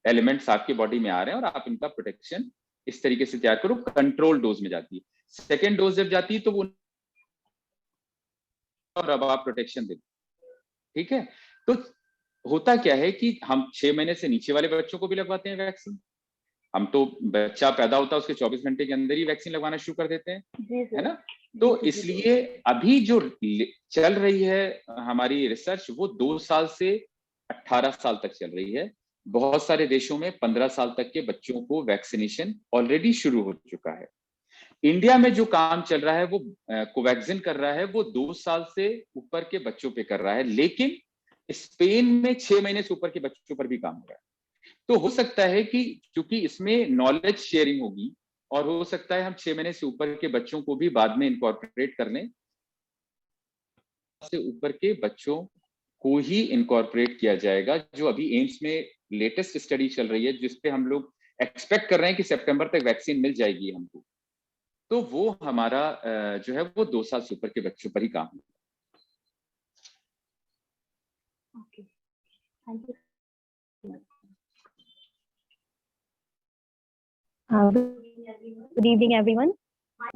एलिमेंट्स आपकी बॉडी में आ रहे हैं और आप इनका प्रोटेक्शन इस तरीके से तैयार करो। कंट्रोल डोज में जाती है, सेकेंड डोज जब जाती है तो वो और अब आप प्रोटेक्शन दे, ठीक है। तो होता क्या है कि हम 6 महीने से नीचे वाले बच्चों को भी लगवाते हैं वैक्सीन, हम तो बच्चा पैदा होता है उसके 24 घंटे के अंदर ही वैक्सीन लगवाना शुरू कर देते हैं, है ना। तो इसलिए अभी जो चल रही है हमारी रिसर्च वो 2 साल से 18 साल तक चल रही है। बहुत सारे देशों में 15 साल तक के बच्चों को वैक्सीनेशन ऑलरेडी शुरू हो चुका है। इंडिया में जो काम चल रहा है वो कोवैक्सिन कर रहा है, वो 2 साल से ऊपर के बच्चों पे कर रहा है, लेकिन स्पेन में 6 महीने से ऊपर के बच्चों पर भी काम हो रहा है। तो हो सकता है कि क्योंकि इसमें नॉलेज शेयरिंग होगी, और हो सकता है हम 6 महीने से ऊपर के बच्चों को भी बाद में इनकॉर्पोरेट कर लें, से ऊपर के बच्चों को ही इनकॉर्पोरेट किया जाएगा, जो अभी एम्स में लेटेस्ट स्टडी चल रही है, जिसपे हम लोग एक्सपेक्ट कर रहे हैं कि सितंबर तक वैक्सीन मिल जाएगी हमको। तो वो हमारा जो है वो 2 साल से ऊपर के बच्चों पर ही काम है। Okay, thank you. Good evening, everyone.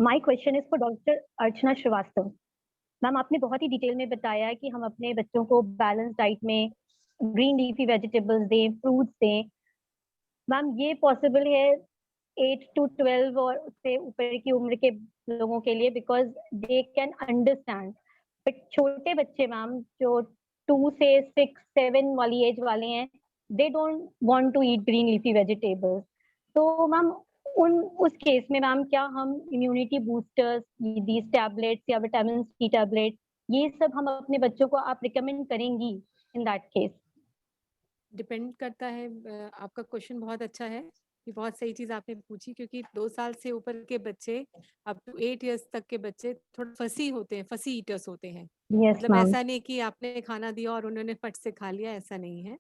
My question is for Dr. Archana Srivastava. Ma'am आपने बहुत ही डिटेल में बताया है कि हम अपने बच्चों को बैलेंस डाइट में ग्रीन लीफी वेजिटेबल्स दें, फ्रूट्स दें। मैम ये पॉसिबल है 8 to 12 और उससे ऊपर की उम्र के लोगों के लिए, because they can understand, but छोटे बच्चे मैम जो 2 से 6, 7 वाली एज वाले हैं, they don't want to eat green leafy vegetables. तो मैम उस केस में मैम क्या हम इम्यूनिटी बूस्टर्स, दीज टैबलेट्स या विटामिन सी टैबलेट, ये सब हम अपने बच्चों को आप रिकमेंड करेंगी इन दैट केस? डिपेंड करता है। आपका क्वेश्चन बहुत अच्छा है, ये बहुत सही चीज आपने पूछी, क्योंकि 2 साल से ऊपर के बच्चे अप टू 8 इयर्स तक के बच्चे थोड़ा फसी होते हैं, फसी ईटर्स होते हैं। Yes, मतलब ma'am. ऐसा नहीं कि आपने खाना दिया और उन्होंने फट से खा लिया, ऐसा नहीं है।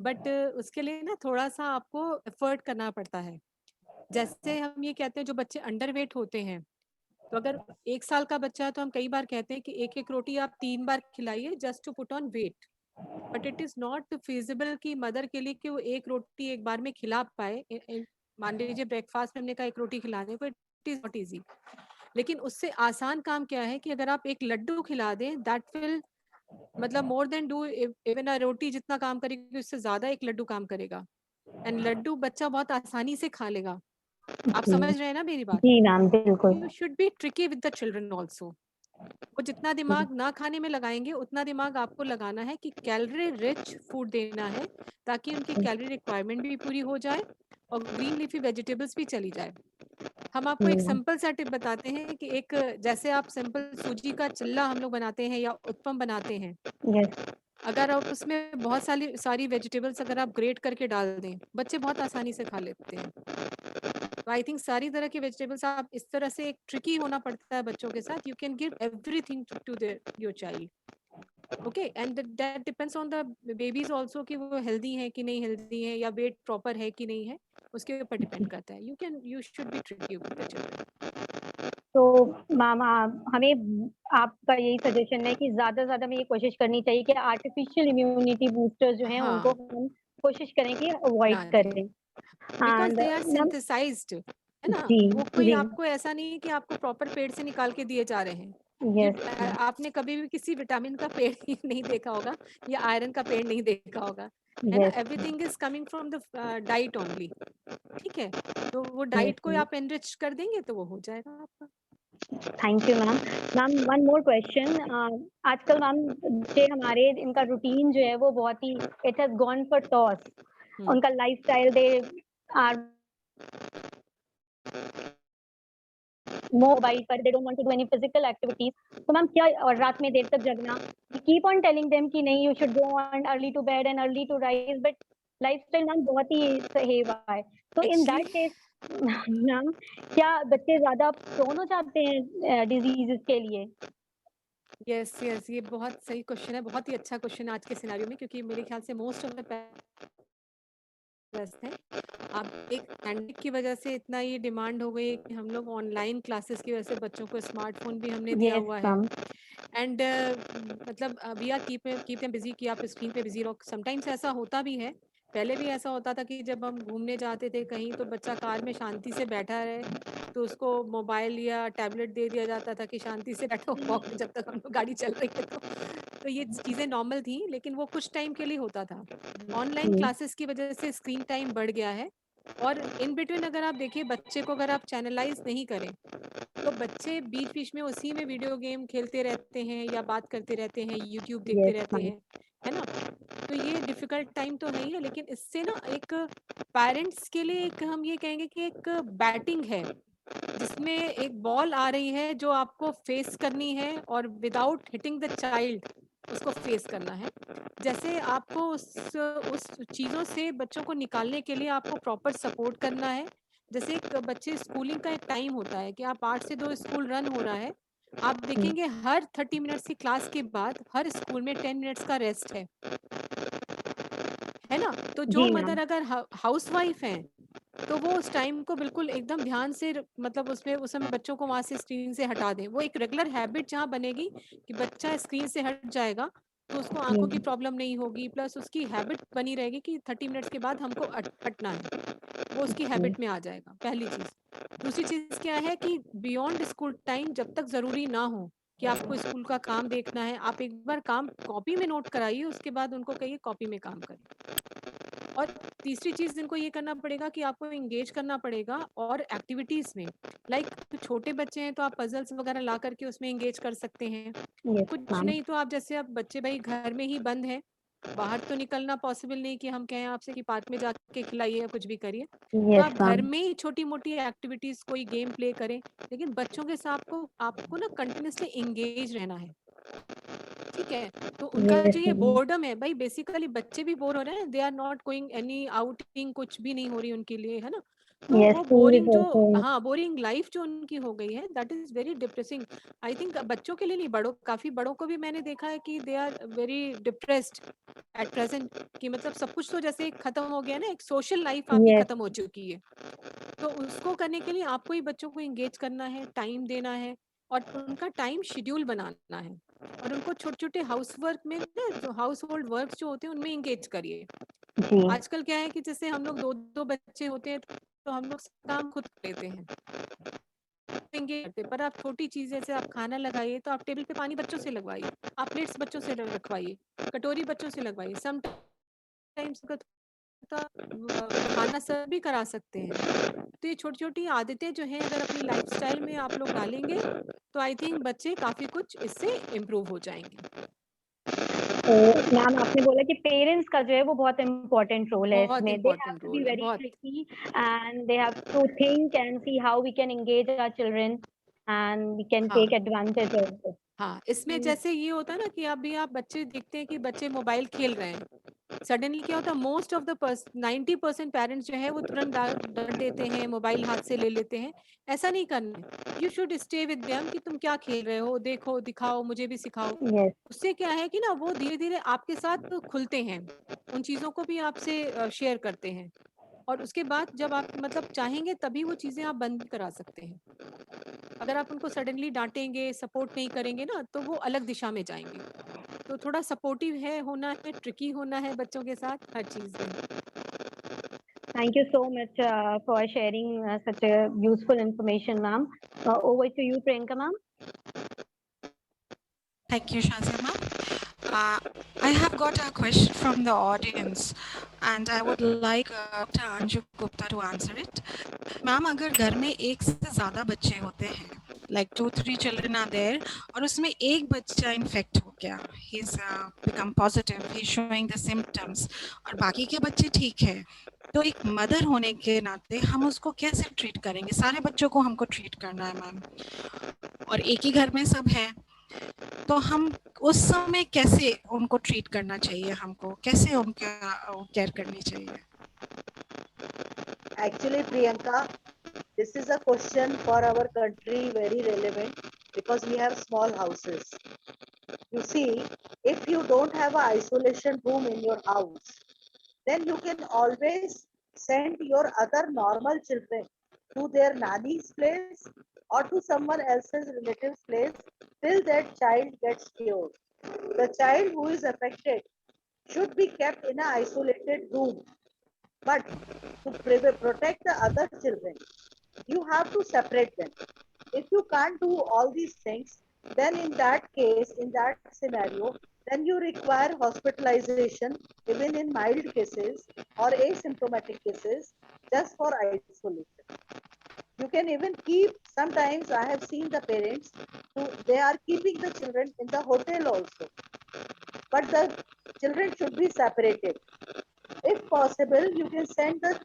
बट उसके लिए ना थोड़ा सा आपको एफर्ट करना पड़ता है। जैसे हम ये कहते हैं जो बच्चे अंडर वेट होते हैं, तो अगर 1 साल का बच्चा है तो हम कई बार कहते हैं कि एक रोटी आप 3 बार खिलाइए just to put on weight, but it is not feasible कि मदर के लिए कि वो 1 रोटी एक बार में खिला पाए। मान लीजिए ब्रेकफास्ट में हमने कहा 1 रोटी खिलाने को, इट इज नॉट इजी। लेकिन उससे आसान काम क्या है कि अगर आप एक लड्डू खिला दें, दैट विल मतलब मोर देन डू इवन रोटी जितना काम करेगी उससे ज्यादा एक लड्डू काम करेगा। एंड लड्डू बच्चा बहुत आसानी से खा लेगा। आप जी समझ रहे हैं ना मेरी बात? जी मैम बिल्कुल। You should be tricky with the children also. वो जितना दिमाग ना खाने में लगाएंगे उतना दिमाग आपको लगाना है कि कैलोरी रिच फूड देना है, ताकि उनकी कैलोरी रिक्वायरमेंट भी पूरी हो जाए और ग्रीन लीफी वेजिटेबल्स भी चली जाए। हम आपको एक सिंपल सा टिप बताते हैं कि एक जैसे आप सिंपल सूजी का चिल्ला हम लोग बनाते हैं या उत्पम बनाते हैं, यस अगर आप उसमें बहुत सारी वेजिटेबल्स अगर आप ग्रेट करके डाल दें, बच्चे बहुत आसानी से खा लेते हैं। तो आई थिंक सारी तरह की वेजिटेबल्स आप इस तरह से एक ट्रिकी होना पड़ता है बच्चों के साथ। You can give everything to your child, okay, and that depends on the babies also कि वो हेल्दी है कि नहीं हेल्दी है, या वेट प्रॉपर है कि नहीं है, उसके ऊपर डिपेंड करता है। You should be tricky with the children. तो मैम हमें आपका यही सजेशन है कि ज्यादा से ज्यादा हमें ये कोशिश करनी चाहिए कि आर्टिफिशियल इम्यूनिटी बूस्टर जो हैं उनको हाँ, हम कोशिश करें कि अवॉइड ना दें, करें। Because and they are ma'am synthesized, है ना? जी वो कोई जी आपको ऐसा नहीं है कि आपको प्रॉपर पेड़ से निकाल के दिए जा रहे हैं। ये यस आपने कभी भी किसी विटामिन का पेड़ ही नहीं देखा होगा या आयरन का पेड़ नहीं देखा होगा, है ना? Yes everything is coming from the diet only, ठीक है? तो वो डाइट को आप एनरिच कर देंगे तो वो हो जाएगा आपका। Thank you ma'am. Ma'am one more question, आजकल मैम बच्चे हमारे इनका रूटीन जो है वो बहुत ही it has gone for toss. उनका लाइफस्टाइल दे आर मोबाइल पर, they don't want to do any physical activities. तो मैम क्या, और रात में देर तक जगना, कीप ऑन टेलिंग देम कि नहीं you should go on early to bed and early to rise, but lifestyle ma'am बहुत ही सही हुआ है। तो in that actually case ma'am क्या बच्चे ज्यादा प्रोन हो जाते हैं डिजीजेस के लिए? यस यस, ये बहुत सही क्वेश्चन है, बहुत ही अच्छा क्वेश्चन है आज के सिनेरियो में, क्योंकि मेरे ख्याल से मोस्ट ऑफ द व्यस्त हैं। अब एक पैंडेमिक की वजह से इतना ये डिमांड हो गई है कि हम लोग ऑनलाइन क्लासेस की वजह से बच्चों को स्मार्टफोन भी हमने दिया यस हुआ है। मैम एंड मतलब we are keep them busy कि आप स्क्रीन पे बिजी रहो। समटाइम्स ऐसा होता भी है, पहले भी ऐसा होता था कि जब हम घूमने जाते थे कहीं तो बच्चा कार में शांति से बैठा रहे तो उसको मोबाइल या टैबलेट दे दिया जाता था कि शांति से बैठो वॉक जब तक हम लोग गाड़ी चल रही है। तो ये चीज़ें नॉर्मल थी, लेकिन वो कुछ टाइम के लिए होता था। ऑनलाइन क्लासेस की वजह से स्क्रीन टाइम बढ़ गया है, और इन बिटवीन अगर आप देखिए बच्चे को अगर आप चैनलाइज नहीं करें तो बच्चे बीच बीच में उसी में वीडियो गेम खेलते रहते हैं या बात करते रहते हैं, यूट्यूब देखते यस रहते मैम हैं, है ना? तो ये डिफिकल्ट टाइम तो है ही है, लेकिन इससे ना एक पेरेंट्स के लिए एक हम ये कहेंगे कि एक बैटिंग है जिसमें एक बॉल आ रही है जो आपको फेस करनी है और विदाउट हिटिंग द चाइल्ड उसको फेस करना है। जैसे आपको उस चीज़ों से बच्चों को निकालने के लिए आपको प्रॉपर सपोर्ट करना है। जैसे एक बच्चे स्कूलिंग का एक टाइम होता है कि आप 8 से 2 स्कूल रन हो रहा है, आप देखेंगे हर 30 मिनट्स की क्लास के बाद हर स्कूल में 10 मिनट्स का रेस्ट है ना? तो जो जी मैम मदर अगर हाउस वाइफ हैं तो वो उस टाइम को बिल्कुल एकदम ध्यान से मतलब उसमें उस समय बच्चों को वहां से स्क्रीन से हटा दें। वो एक रेगुलर हैबिट जहाँ बनेगी कि बच्चा स्क्रीन से हट जाएगा तो उसको आंखों की प्रॉब्लम नहीं होगी, प्लस उसकी हैबिट बनी रहेगी कि 30 मिनट्स के बाद हमको हटना है, वो उसकी हैबिट में आ जाएगा, पहली चीज। दूसरी चीज क्या है कि बियॉन्ड स्कूल टाइम जब तक जरूरी ना हो कि आपको स्कूल का काम देखना है, आप एक बार काम कॉपी में नोट कराइए, उसके बाद उनको कहिए कॉपी में काम करें। और तीसरी चीज इनको ये करना पड़ेगा कि आपको एंगेज करना पड़ेगा और एक्टिविटीज में, लाइक छोटे बच्चे हैं तो आप पजल्स वगैरह ला करके उसमें एंगेज कर सकते हैं। यस कुछ मैम नहीं तो आप जैसे अब बच्चे भाई घर में ही बंद हैं, बाहर तो निकलना पॉसिबल नहीं कि हम कहें आपसे कि पार्क में जाके खिलाइए या कुछ भी करिए, तो यस आप घर मैम में ही छोटी मोटी एक्टिविटीज कोई गेम प्ले करें, लेकिन बच्चों के साथ आपको ना कंटिन्यूसली एंगेज रहना है, ठीक है? तो उनका यस जो ये मैम बोर्डम है भाई, बेसिकली बच्चे भी बोर हो रहे हैं, they are not going any outing, कुछ भी नहीं हो रही उनके लिए, है ना? तो यस वो फूड इज बोरिंग जो, ऑल्सो हाँ बोरिंग लाइफ जो उनकी हो गई है, that is very depressing. I think बच्चों के लिए नहीं, बड़ों, काफी बड़ों को भी मैंने देखा है कि they are very depressed at present, कि मतलब सब कुछ तो जैसे खत्म हो गया ना, एक सोशल लाइफ आपकी यस खत्म हो चुकी है। तो उसको करने के लिए आपको ही बच्चों को एंगेज करना है, टाइम देना है और उनका टाइम शेड्यूल बनाना है, और उनको छोटे छोटे हाउस वर्क में ना, जो हाउस होल्ड वर्क जो होते हैं उनमें एंगेज करिए। जी आजकल क्या है कि जैसे हम लोग दो दो बच्चे होते हैं तो हम लोग काम खुद कर लेते हैं, एंगेज करते, पर आप छोटी चीज जैसे आप खाना लगाइए तो आप टेबल पे पानी बच्चों से लगवाइए, आप प्लेट्स बच्चों से रखवाइए, कटोरी बच्चों से लगवाइए। सम टाइम्स खाना सर्व भी करा सकते हैं। तो ये छोटी छोटी आदतें जो हैं अगर अपनी लाइफस्टाइल में आप लोग डालेंगे तो आई थिंक बच्चे काफी कुछ इससे इम्प्रूव हो जाएंगे। तो मैम आपने बोला कि पेरेंट्स का जो है वो बहुत इम्पोर्टेंट रोल है बहुत इसमें। They have important to be role है, वेरी बहुत। Tricky and they have to think and see how we can engage our children and we can हाँ टेक एडवांटेज ऑफ इट। हाँ, इसमें जैसे ये होता है ना कि अभी आप बच्चे देखते हैं कि बच्चे मोबाइल खेल रहे हैं, सडनली क्या होता है, मोस्ट ऑफ द 90% पेरेंट्स जो है वो तुरंत डांट देते हैं, मोबाइल हाथ से ले लेते हैं। ऐसा नहीं करना है, you should stay with them कि तुम क्या खेल रहे हो, देखो, दिखाओ, मुझे भी सिखाओ। यस उससे क्या है कि ना वो धीरे धीरे आपके साथ खुलते हैं, उन चीज़ों को भी आपसे शेयर करते हैं, और उसके बाद जब आप मतलब चाहेंगे तभी वो चीज़ें आप बंद भी करा सकते हैं। अगर आप उनको सडनली डांटेंगे, सपोर्ट नहीं करेंगे ना, तो वो अलग दिशा में जाएंगे। तो थोड़ा सपोर्टिव है होना है, ट्रिकी होना है बच्चों के साथ हर चीज़ में। Thank you so much for sharing such a useful information, ma'am. Over to you, Priyanka, ma'am. Thank you, Shazia ma'am. I have got a question from the audience and I would like Dr. Anju Gupta to answer it. Ma'am, अगर घर में एक से ज़्यादा बच्चे होते हैं, like 2-3 children are there, और उसमें एक बच्चा इन्फेक्ट हो गया, he's become positive, he's showing the symptoms, और बाकी के बच्चे ठीक है, तो एक मदर होने के नाते हम उसको कैसे ट्रीट करेंगे? सारे बच्चों को हमको ट्रीट करना है मैम, और एक ही घर में सब है, तो हम उस समय कैसे उनको ट्रीट करना चाहिए, हमको कैसे उनका केयर करनी चाहिए? Actually, Priyanka, this is a question for our country very relevant because we have small houses. You see, if you don't have an isolation room in your house, then you can always send your other normal children to their nanny's place or to someone else's relative's place till that child gets cured. The child who is affected should be kept in an isolated room. But to protect the other children, you have to separate them. If you can't do all these things, then in that case, in that scenario, then you require hospitalization, even in mild cases or asymptomatic cases, just for isolation. You can even keep, sometimes I have seen the parents who they are keeping the children in the hotel also, but the children should be separated. If possible, you can send the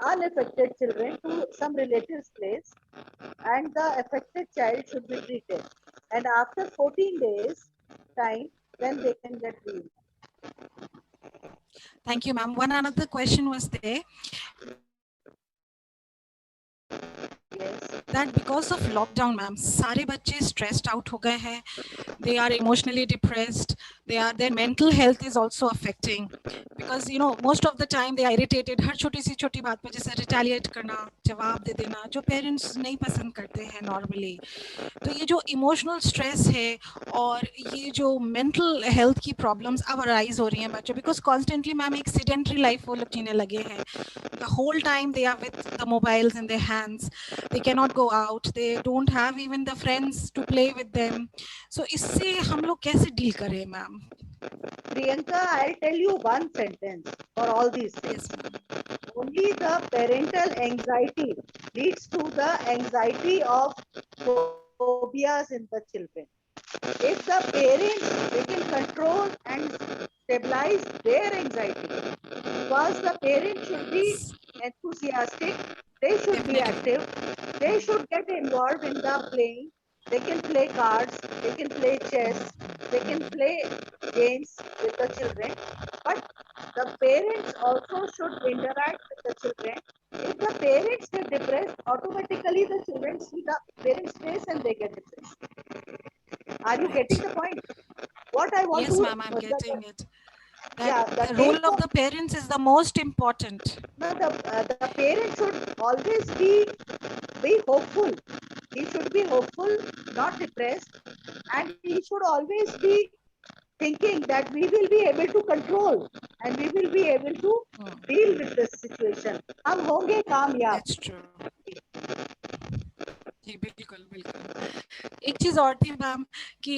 unaffected children to some relative's place and the affected child should be treated. And after 14 days time, then they can get healed. Thank you, ma'am. One another question was there. Yes. That because of lockdown, ma'am, सारे बच्चे stressed out हो गए हैं. They are emotionally depressed. Their mental health is also affecting because you know most of the time they are irritated. हर छोटी सी छोटी बात पे जैसे retaliate करना, जवाब दे देना, जो parents नहीं पसंद करते हैं normally. तो ये जो इमोशनल स्ट्रेस है और ये जो मेंटल हेल्थ की प्रॉब्लम्स अब अराइज हो रही हैं बच्चों, बिकॉज कॉन्स्टेंटली मैम एक सेडेंट्री लाइफ वो लोग जीने लगे हैं, the whole time they are with the mobiles in their hands, they can not go out, they don't have even the friends to play with them. So इससे हम लोग कैसे डील करें ma'am? Priyanka, I'll tell you one sentence for all these things. Only the parental anxiety leads to the anxiety of phobias in the children. If the parents, they can control and stabilize their anxiety, because the parents should be enthusiastic, they should be active, they should get involved in the playing. They can play cards, they can play chess, they can play games with the children, but the parents also should interact with the children. If the parents get depressed, automatically the children see the parents' face and they get depressed. Are you getting the point? What I want Yes to... ma'am, I'm getting it. Yeah, That the role of the parents is the most important. No, the parent should always be hopeful. He should be hopeful, not depressed, and he should always be thinking that we will be able to control and we will be able to deal with this situation. हम होंगे कामयाब. That's true. जी बिल्कुल बिल्कुल। एक चीज और थी ma'am कि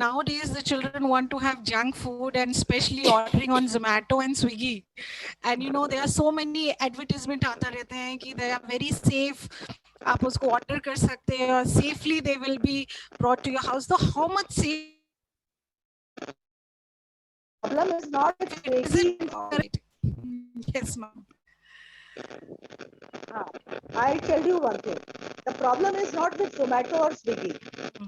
nowadays the children want to have junk food and especially ordering on Zomato and Swiggy, and you know there are so many advertisement आता रहते हैं कि they are very safe, आप उसको order कर सकते हैं और safely they will be brought to your house. So how much safe Problem is not with is Swiggy. it? Right. Yes ma'am. I'll tell you one thing. The problem is not with Zomato or Swiggy.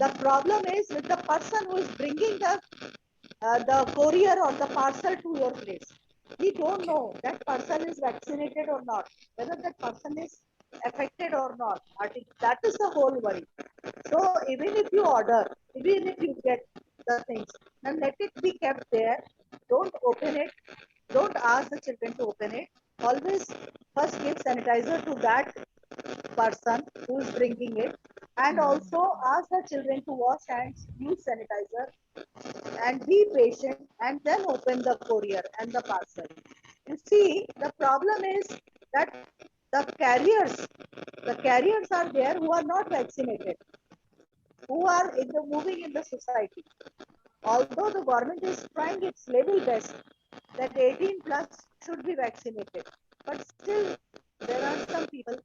The problem is with the person who is bringing the courier or the parcel to your place. We don't know that person is vaccinated or not, whether that person is affected or not. I think that is the whole worry. So even if you order, even if you get the things, then let it be kept there. Don't open it. Don't ask the children to open it. Always first give sanitizer to that person who is bringing it, and also ask the children to wash hands, use sanitizer, and be patient, and then open the courier and the parcel. You see, the problem is that the carriers are there who are not vaccinated, who are moving in the society. Although the government is trying its level best that 18 plus should be vaccinated, but still there are some people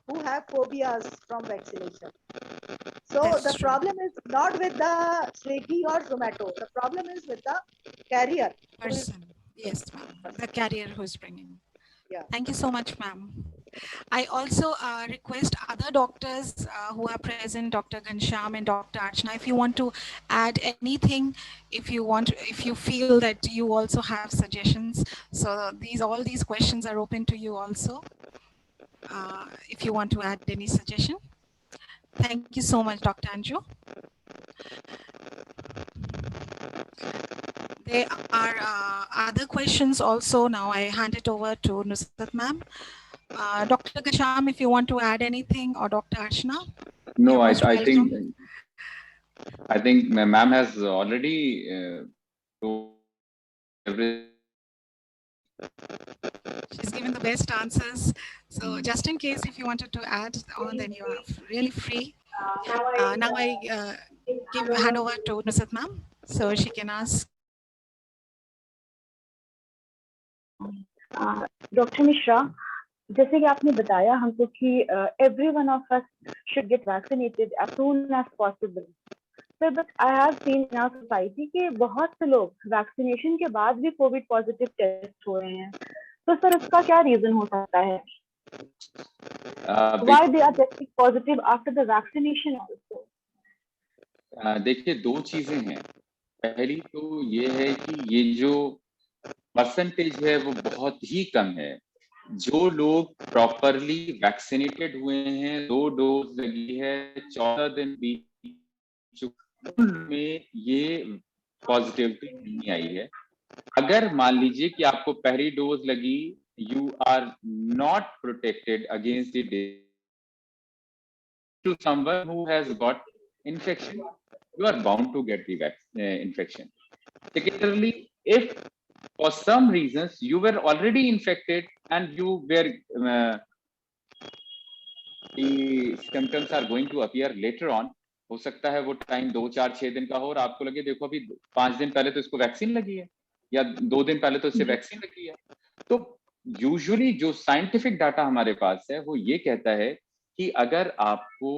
who have phobias from vaccination. So That's the true. problem is not with the Swiggy or Zomato. The problem is with the carrier. Person. Yes ma'am. The carrier who's bringing. Yeah. Thank you so much ma'am. I also request other doctors who are present, Dr. Ghanshyam and Dr. Archana, if you want to add anything, if you feel that you also have suggestions. So all these questions are open to you also. If you want to add any suggestion. Thank you so much, Dr. Anju. There are other questions also. Now I hand it over to Nusrat ma'am. Dr. Ghanshyam, if you want to add anything, or Dr. Archana. No, You're most I think welcome. ma'am has already told everything. She's given the best answers. So just in case if you wanted to add on, then you are really free. Now I hand over to Nusrat ma'am, so she can ask. Doctor Mishra, जैसे कि आपने बताया हमको कि every one of us should get vaccinated as soon as possible, but I have seen in our society कि बहुत से लोग वैक्सीनेशन के बाद भी कोविड पॉजिटिव टेस्ट हो रहे हैं, तो सर उसका क्या रीजन हो सकता है? Why they are testing positive after the vaccination also? देखिए, दो चीजें हैं। पहली तो ये है कि ये जो परसेंटेज है वो बहुत ही कम है। जो लोग प्रॉपरली वैक्सीनेटेड हुए हैं, 2 डोज लगी है, 14 दिन बीत चुके, उनमें ये पॉजिटिविटी नहीं आई है। अगर मान लीजिए कि आपको पहली डोज लगी, you are not protected against the to someone who has got infection, you are bound to get the infection. Secondarily, if for some reasons you were already infected and you were the symptoms are going to appear later on, हो सकता है वो time 2, 4, 6 दिन का हो और आपको लगे देखो अभी 5 दिन पहले तो इसको वैक्सीन लगी है या 2 दिन पहले तो इससे वैक्सीन लगी है। तो यूजुअली जो साइंटिफिक डाटा हमारे पास है वो ये कहता है कि अगर आपको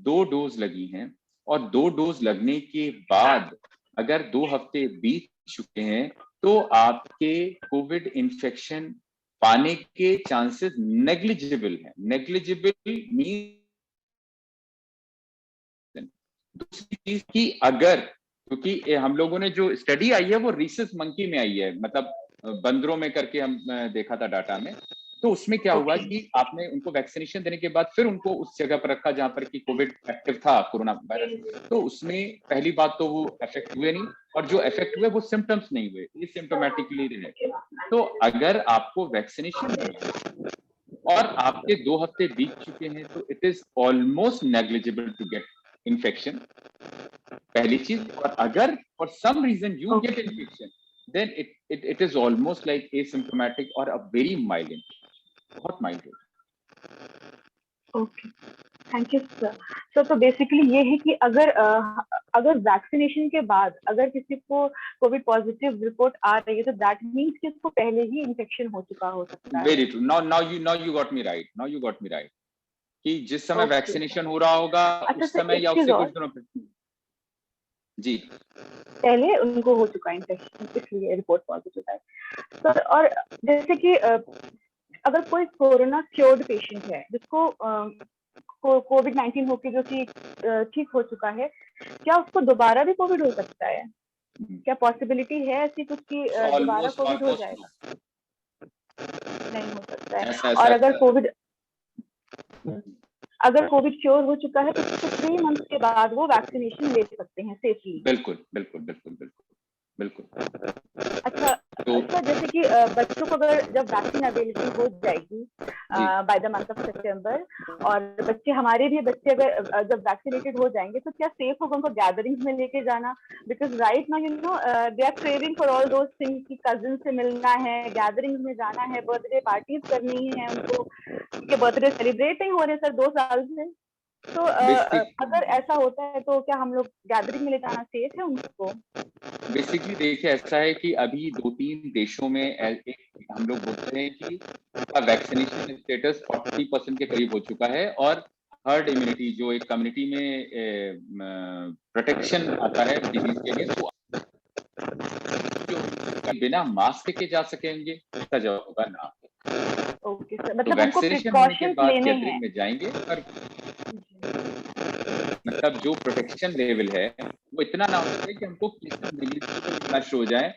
2 डोज लगी हैं और 2 डोज लगने के बाद अगर 2 हफ्ते बीत चुके हैं तो आपके कोविड इन्फेक्शन पाने के चांसेस नेग्लिजिबल हैं। नेग्लिजिबल मीन दूसरी चीज की अगर, क्योंकि हम लोगों ने जो स्टडी आई है वो रीसस मंकी में आई है, मतलब बंदरों में करके हम देखा था डाटा में। तो उसमें क्या हुआ कि आपने उनको वैक्सीनेशन देने के बाद फिर उनको उस जगह पर रखा जहां पर कि कोविड एक्टिव था, कोरोना वायरस, तो उसमें पहली बात तो वो इफेक्ट हुए नहीं, और जो इफेक्ट हुए वो सिम्टम्स नहीं हुए, एसिम्प्टोमेटिकली रहे। तो अगर आपको वैक्सीनेशन और आपके 2 हफ्ते बीत चुके हैं तो it is almost negligible to get infection, पहली चीज। और अगर for some reason you get infection then it is almost like asymptomatic और अ वेरी माइल्ड, बहुत mild. Okay, thank you sir. Sir तो बेसिकली ये है कि अगर वैक्सीनेशन के बाद अगर किसी को कोविड पॉजिटिव रिपोर्ट आ रही है तो दैट मीन्स कि उसको पहले ही इन्फेक्शन हो चुका हो सकता है। Very true. Now you got me right. Now you got me right कि जिस समय Okay. वैक्सीनेशन हो रहा होगा अच्छा उस सर, समय एक या चीज उससे और। कुछ दिनों पहले। जी पहले उनको हो चुका है इन्फेक्शन, इसलिए रिपोर्ट पॉजिटिव है। सर और जैसे कि अगर कोई कोरोना क्योर्ड पेशेंट है जिसको कोविड-19 होके जो कि ठीक हो चुका है, क्या उसको दोबारा भी कोविड हो सकता है? क्या पॉसिबिलिटी है ऐसी कुछ कि दोबारा ऑलमोस्ट कोविड हो ऑलमोस्ट जाएगा? नहीं हो सकता है। ऐसा और ऐसा अगर कोविड क्योर हो चुका है तो 3 मंथ्स के बाद वो वैक्सीनेशन ले सकते हैं सेफली। बिल्कुल बिल्कुल बिल्कुल बिल्कुल बिल्कुल। अच्छा सर, जैसे कि बच्चों को अगर जब वैक्सीन अवेलेबल हो जाएगी बाय द मंथ ऑफ सितंबर, और बच्चे हमारे भी बच्चे अगर जब वैक्सीनेटेड हो जाएंगे तो क्या सेफ होगा उनको गैदरिंग्स में लेके जाना? Because right now you know they are craving for all those things कि कजिन से मिलना है, गैदरिंग्स में जाना है, बर्थडे पार्टीज करनी है उनको, उनके बर्थडे सेलिब्रेट नहीं हो रहे सर 2 साल से। तो अगर ऐसा होता है तो क्या हम लोग गैदरिंग में ले जाना सेफ है उनको? बेसिकली देखिए ऐसा है कि अभी 2-3 देशों में हम लोग बोलते हैं कि वैक्सीनेशन स्टेटस 40% के करीब हो चुका है और हर्ड इम्यूनिटी जो एक कम्युनिटी में प्रोटेक्शन आता है डिजीज के लिए, तो जो बिना मास्क के जा सकेंगे, इसका जवाब होगा ना। ओके सर, तो मतलब उनको वैक्सीनेशन होने के प्रिकॉशंस बाद लेने हैं। गैदरिंग में जाएंगे और मतलब जो प्रोटेक्शन लेवल है वो इतना ना हो सके कि हमको किसी डिजीज नष्ट हो जाए।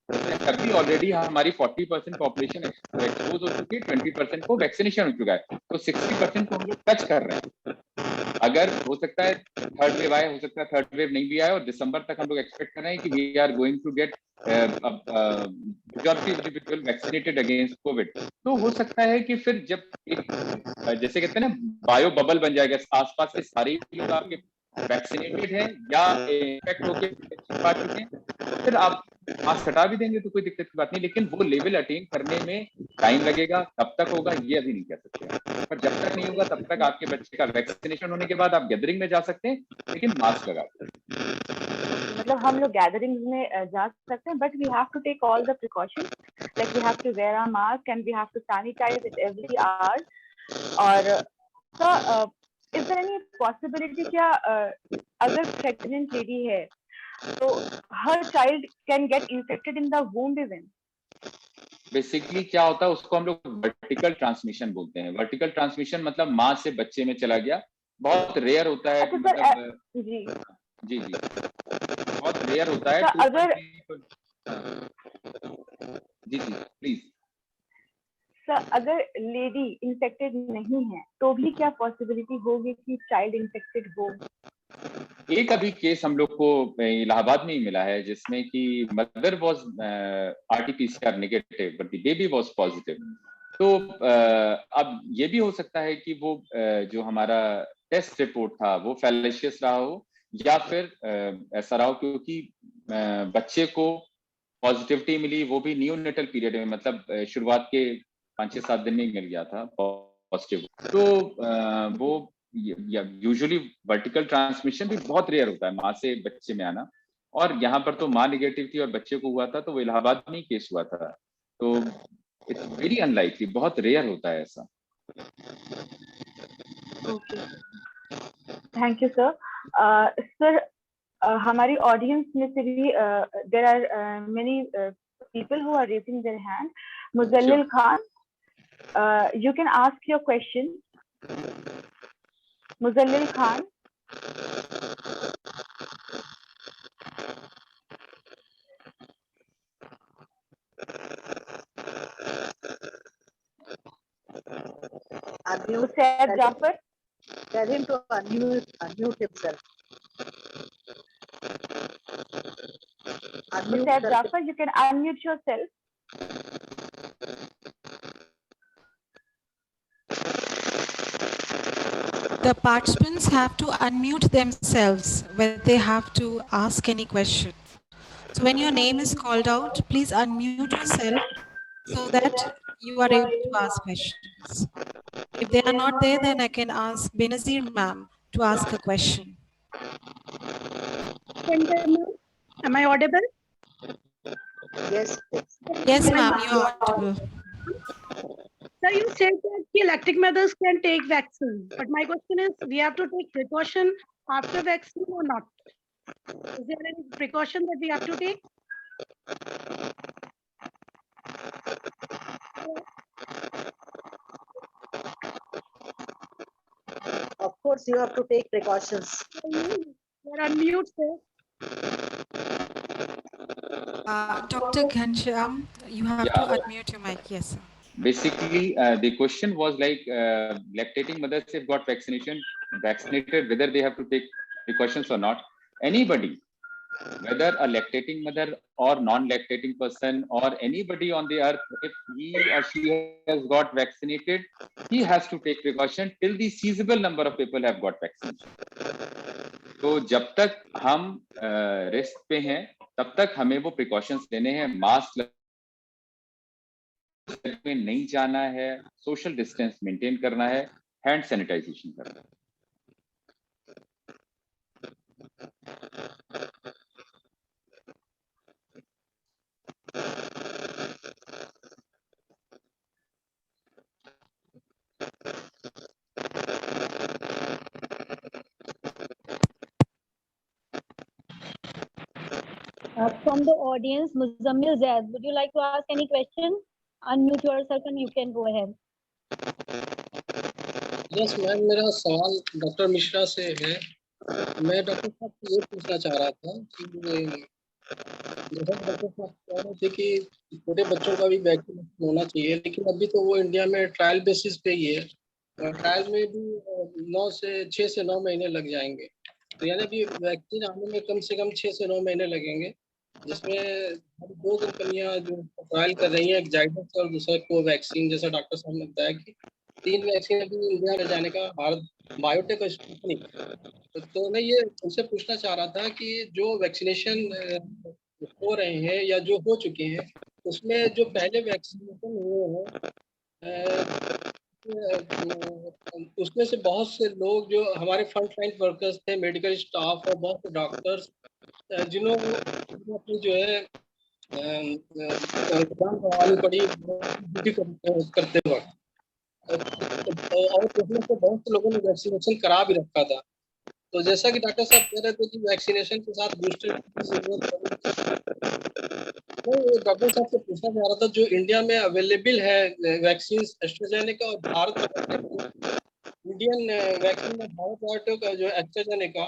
अभी ऑलरेडी हमारी 40% पॉपुलेशन एक्सपोज हो चुकी है, 20% को वैक्सीनेशन हो चुका है, तो 60% को हम लोग टच कर रहे हैं। अगर हो सकता है थर्ड वेव आए, हो सकता है थर्ड वेव नहीं भी आए, और दिसंबर तक हम लोग एक्सपेक्ट कर रहे हैं कि we are going to get majority of the people vaccinated against Covid. तो हो सकता है कि फिर जब एक जैसे कहते हैं ना बायो बबल बन जाएगा, आसपास के सारे लोग आपके वैक्सीनेटेड हैं या इन्फेक्ट होके पा चुके हैं, तो फिर आप मास्क हटा भी देंगे तो कोई दिक्कत की बात नहीं, लेकिन वो लेवल अटेन करने में टाइम लगेगा। कब तक होगा ये अभी नहीं कह सकते, पर जब तक नहीं होगा तब तक आपके बच्चे का वैक्सीनेशन होने के बाद आप गैदरिंग में जा सकते हैं, लेकिन मास्क लगा के। मतलब हम लोग गैदरिंग्स में जा सकते हैं, but we have to take all the precautions, like we have to wear our mask and we have to sanitise it every hour. और sir is there any possibility क्या अगर प्रेग्नेंट लेडी है तो her child can get infected in the womb even? Basically क्या होता है उसको हम लोग वर्टिकल ट्रांसमिशन बोलते हैं। वर्टिकल ट्रांसमिशन मतलब माँ से बच्चे में चला गया, बहुत रेयर होता है। अच्छा मतलब जी जी जी बहुत रेयर होता है। सर, अगर जी जी प्लीज। सर अगर लेडी इन्फेक्टेड नहीं है तो भी क्या पॉसिबिलिटी होगी कि चाइल्ड इन्फेक्टेड हो? एक अभी केस हम लोग को इलाहाबाद में ही मिला है जिसमें कि mother was RT-PCR negative but the baby was positive. तो अब ये भी हो सकता है कि वो जो हमारा टेस्ट रिपोर्ट था वो फैलेशियस रहा हो, या फिर ऐसा रहा हो क्योंकि बच्चे को पॉजिटिविटी मिली वो भी न्यूनेटल पीरियड में, मतलब शुरुआत के 5-6-7 दिन में ही मिल गया था पॉजिटिव। तो वो यूजुअली वर्टिकल ट्रांसमिशन भी बहुत रेयर होता है माँ से बच्चे में आना, और यहाँ पर तो माँ निगेटिव थी और बच्चे को हुआ था, तो वो इलाहाबाद में ही केस हुआ था। तो इट्स वेरी अनलाइकली, बहुत रेयर होता है ऐसा। Okay, thank you sir. Sir हमारी ऑडियंस में से भी there are many people who are raising their hand. Mujallil Khan, you can ask your question. Muzallil Khan. Said Jafar. Tell him to unmute himself. Said Jafar, you can unmute yourself. The participants have to unmute themselves when they have to ask any question. So when your name is called out, please unmute yourself so that you are able to ask questions. If they are not there, then I can ask Benazir ma'am to ask a question. Am I audible? Yes, yes. Yes, ma'am, you are audible. Sir, you said that the lactic mothers can take vaccine, but my question is, we have to take precaution after vaccine or not? Is there any precaution that we have to take? Of course, you have to take precautions. You're on mute, sir. Dr. Ghanshyam, you have to unmute your mic. Yes, sir. Basically, the question was like lactating mothers have got vaccinated, whether they have to take precautions or not. Anybody, whether a lactating mother or non-lactating person or anybody on the earth, if he or she has got vaccinated, he has to take precaution till the feasible number of people have got vaccination. तो जब तक हम risk पे हैं, तब तक हमें वो प्रिकॉशंस लेने हैं. मास्क में नहीं जाना है, सोशल डिस्टेंस मेंटेन करना है, हैंड सैनिटाइजेशन करना है. From the audience, Muzammil Zaid, would you like to ask any question? Unmute yourself and you can go ahead. Yes ma'am, मेरा सवाल डॉक्टर मिश्रा से है. मैं डॉक्टर साहब से ये पूछना चाह रहा था कि जैसा डॉक्टर साहब कह रहे थे कि छोटे बच्चों का भी वैक्सीन होना चाहिए, लेकिन अभी तो वो इंडिया में ट्रायल बेसिस पे ही है. ट्रायल में भी 6 से 9 महीने लग जाएंगे. तो यानी अभी वैक्सीन आने में कम से कम 6 से 9 महीने लगेंगे, जिसमें 2 कंपनियां जो ट्रायल कर रही हैं, एक जाइडस और दूसरा कोवैक्सीन. जैसा डॉक्टर साहब ने बताया कि 3 वैक्सीन अभी इंडिया में जाने का, भारत बायोटेक और स्पुतनिक. तो मैं ये उनसे पूछना चाह रहा था कि जो वैक्सीनेशन हो रहे हैं या जो हो चुके हैं, उसमें जो पहले वैक्सीनेशन हुए हैं, उसमें से बहुत से लोग जो हमारे फ्रंट लाइन वर्कर्स थे, मेडिकल स्टाफ और बहुत से डॉक्टर्स, जिन्होंने अपनी जो है जान गंवानी पड़ी ड्यूटी करते वक्त, और उसमें से बहुत से लोगों ने वैक्सीनेशन करा भी रखा था. तो जैसा कि डॉक्टर साहब कह रहे थे कि वैक्सीनेशन के साथ बूस्टर की जरूरत पड़ेगी, तो डॉक्टर साहब से पूछना चाह रहा था, जो इंडिया में अवेलेबल है वैक्सीन एस्ट्राजेनेका और भारत इंडियन वैक्सीन में भारत बायोटेक का जो एस्ट्राजेनेका,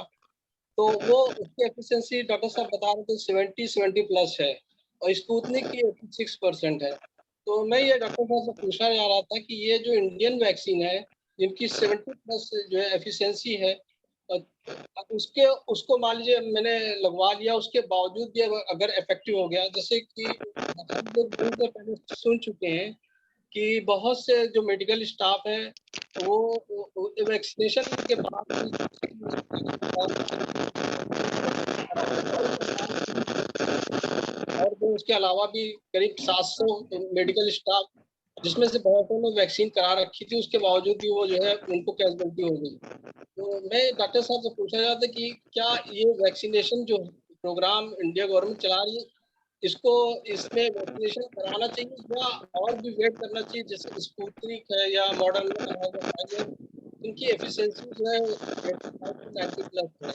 तो वो उसकी एफिशिएंसी डॉक्टर साहब बता रहे थे 70 प्लस है और स्पुतनिक की 86% है. तो मैं ये डॉक्टर साहब से पूछना चाह रहा था कि ये जो इंडियन वैक्सीन है, जिनकी 70 प्लस जो है एफिशिएंसी है, उसको मान लीजिए मैंने लगवा लिया, उसके बावजूद भी अगर इफेक्टिव हो गया, जैसे कि हम लोग पहले सुन चुके हैं कि बहुत से जो मेडिकल स्टाफ है वो वैक्सीनेशन के बाद और वो उसके अलावा भी करीब 700 मेडिकल स्टाफ, जिसमें से बहुतों ने वैक्सीन करा रखी थी, उसके बावजूद भी वो जो है उनको कैजुअलिटी हो गई. तो मैं डॉक्टर साहब से पूछना चाहता था कि क्या ये वैक्सीनेशन जो प्रोग्राम इंडिया गवर्नमेंट चला रही है, इसमें वैक्सीनेशन कराना चाहिए या और भी वेट करना चाहिए, जैसे स्पुतनिक है या मॉडर्ना, इनकी एफिशिएंसी जो है 90 प्लस है.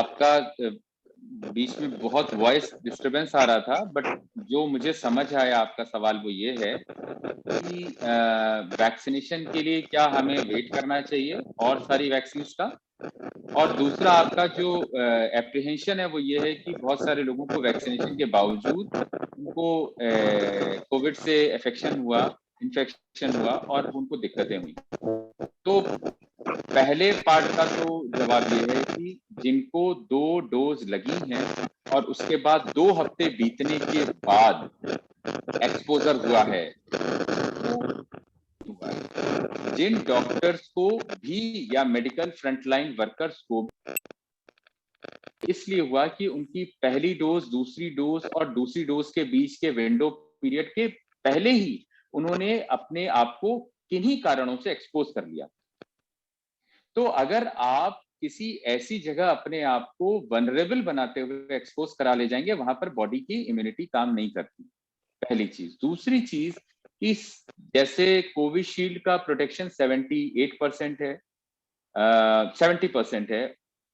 आपका बीच में बहुत वॉइस डिस्टरबेंस आ रहा था, बट जो मुझे समझ आया आपका सवाल वो ये है कि वैक्सीनेशन के लिए क्या हमें वेट करना चाहिए और सारी वैक्सीन का, और दूसरा आपका जो एप्रीहेंशन है वो ये है कि बहुत सारे लोगों को वैक्सीनेशन के बावजूद उनको कोविड से इन्फेक्शन हुआ और उनको दिक्कतें हुई. तो पहले पार्ट का तो जवाब ये है कि जिनको 2 डोज लगी हैं और उसके बाद 2 हफ्ते बीतने के बाद एक्सपोजर हुआ है, जिन डॉक्टर्स को भी या मेडिकल फ्रंटलाइन वर्कर्स को इसलिए हुआ कि उनकी पहली डोज, दूसरी डोज और दूसरी डोज के बीच के विंडो पीरियड के पहले ही उन्होंने अपने आप को किन्हीं कारणों से एक्सपोज कर लिया। तो अगर आप किसी ऐसी जगह अपने आप को वनरेबल बनाते हुए एक्सपोज करा ले जाएंगे, वहां पर बॉडी की इम्यूनिटी काम नहीं करती, पहली चीज। दूसरी चीज कि जैसे कोविशील्ड का प्रोटेक्शन 78% है, 70% है।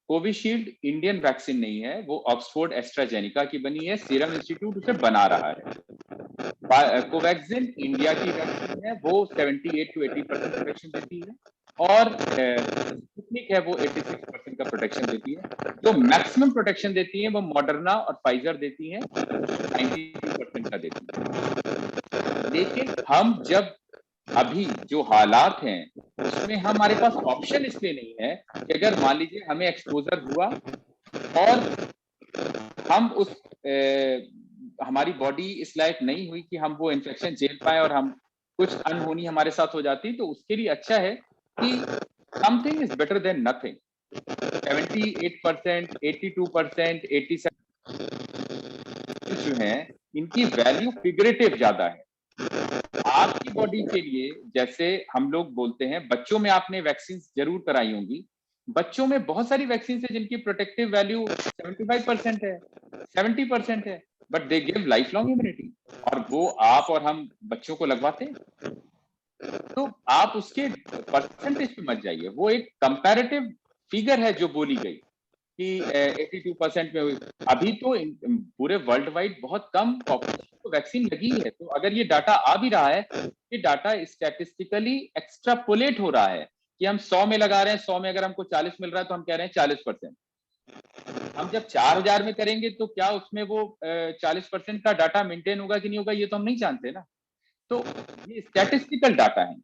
कोविशील्ड इंडियन वैक्सीन नहीं है, वो ऑक्सफोर्ड एस्ट्राजेनिका की बनी है, सीरम इंस्टीट्यूट उसे बना रहा है। कोवैक्सिन इंडिया की वैक्सीन है, वो 78 to 80% प्रोटेक्शन देती है, और स्पुतनिक है वो 86% का प्रोटेक्शन देती है। जो मैक्सिमम प्रोटेक्शन देती है वो मॉडर्ना और फाइजर देती है, 92% का देती है। लेकिन हम जब अभी जो हालात हैं उसमें हमारे पास ऑप्शन इसलिए नहीं है कि अगर मान लीजिए हमें एक्सपोजर हुआ और हम उस हमारी बॉडी इस लायक नहीं हुई कि हम वो इन्फेक्शन झेल पाए और हम कुछ अनहोनी हमारे साथ हो जाती, तो उसके लिए अच्छा है कि something is better then nothing. 78%, 82%, 87% जो है इनकी वैल्यू फिगरेटिव ज्यादा है। आपकी बॉडी के लिए, जैसे हम लोग बोलते हैं, बच्चों में आपने वैक्सीन जरूर कराई होंगी, बच्चों में बहुत सारी वैक्सीन है जिनकी प्रोटेक्टिव वैल्यू 75% है, 70% है, but they give life long immunity, और वो आप और हम बच्चों को लगवाते हैं। तो आप उसके परसेंटेज पे मत जाइए, वो एक कंपैरेटिव फिगर है जो बोली गई कि 82% में हुई। अभी तो पूरे वर्ल्ड वाइड बहुत कम पॉपुलेशन को वैक्सीन लगी है, तो अगर ये डाटा आ भी रहा है, ये डाटा स्टैटिस्टिकली एक्स्ट्रापोलेट हो रहा है कि हम 100 में लगा रहे हैं, 100 में अगर हमको 40 मिल रहा है तो हम कह रहे हैं 40%। हम जब 4000 में करेंगे तो क्या उसमें वो 40% का डाटा मेंटेन होगा कि नहीं होगा, ये तो हम नहीं जानते ना। तो ये स्टैटिस्टिकल डाटा है,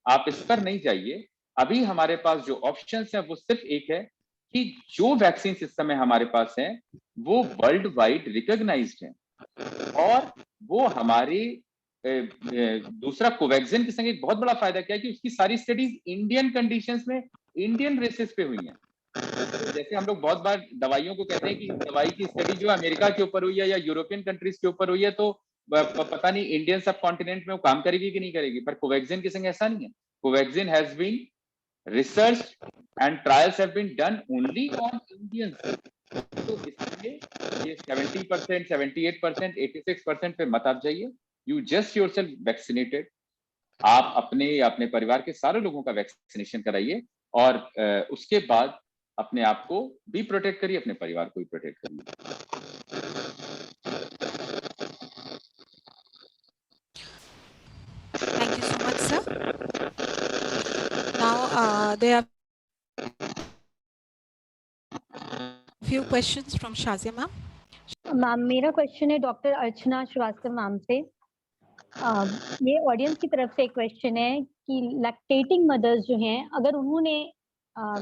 आप इस पर नहीं जाइए। अभी हमारे पास जो ऑप्शंस है वो सिर्फ एक है कि जो वैक्सीन इस समय हमारे पास हैं वो वर्ल्ड वाइड रिकॉग्नाइज्ड हैं, और वो हमारे दूसरा कोवैक्सिन के संग एक बहुत बड़ा फायदा क्या है कि उसकी सारी स्टडीज इंडियन कंडीशंस में इंडियन रेसेस पे हुई हैं। तो जैसे हम लोग बहुत बार दवाइयों को कहते हैं कि दवाई की स्टडी जो अमेरिका के ऊपर हुई है या यूरोपियन कंट्रीज के ऊपर हुई है, तो पता नहीं इंडियन सब कॉन्टिनेंट में वो काम करेगी कि नहीं करेगी, पर कोवैक्सिन के संग ऐसा नहीं है। Covaxin has been research and trials have been done only on Indians. तो इसलिए ये 70%, 78%, 86% पे मत आप जाइए। You just yourself vaccinated. आप अपने या अपने परिवार के सारे लोगों का वैक्सीनेशन कराइए, और उसके बाद अपने आप को भी प्रोटेक्ट करिए, अपने परिवार को भी प्रोटेक्ट करिए। Thank you so much, sir. Now, there are few questions from Shazia ma'am. Ma'am, मेरा क्वेश्चन है डॉक्टर अर्चना श्रीवास्तव मैम से। ये ऑडियंस की तरफ से एक क्वेश्चन है कि लैक्टेटिंग मदर्स जो हैं, अगर उन्होंने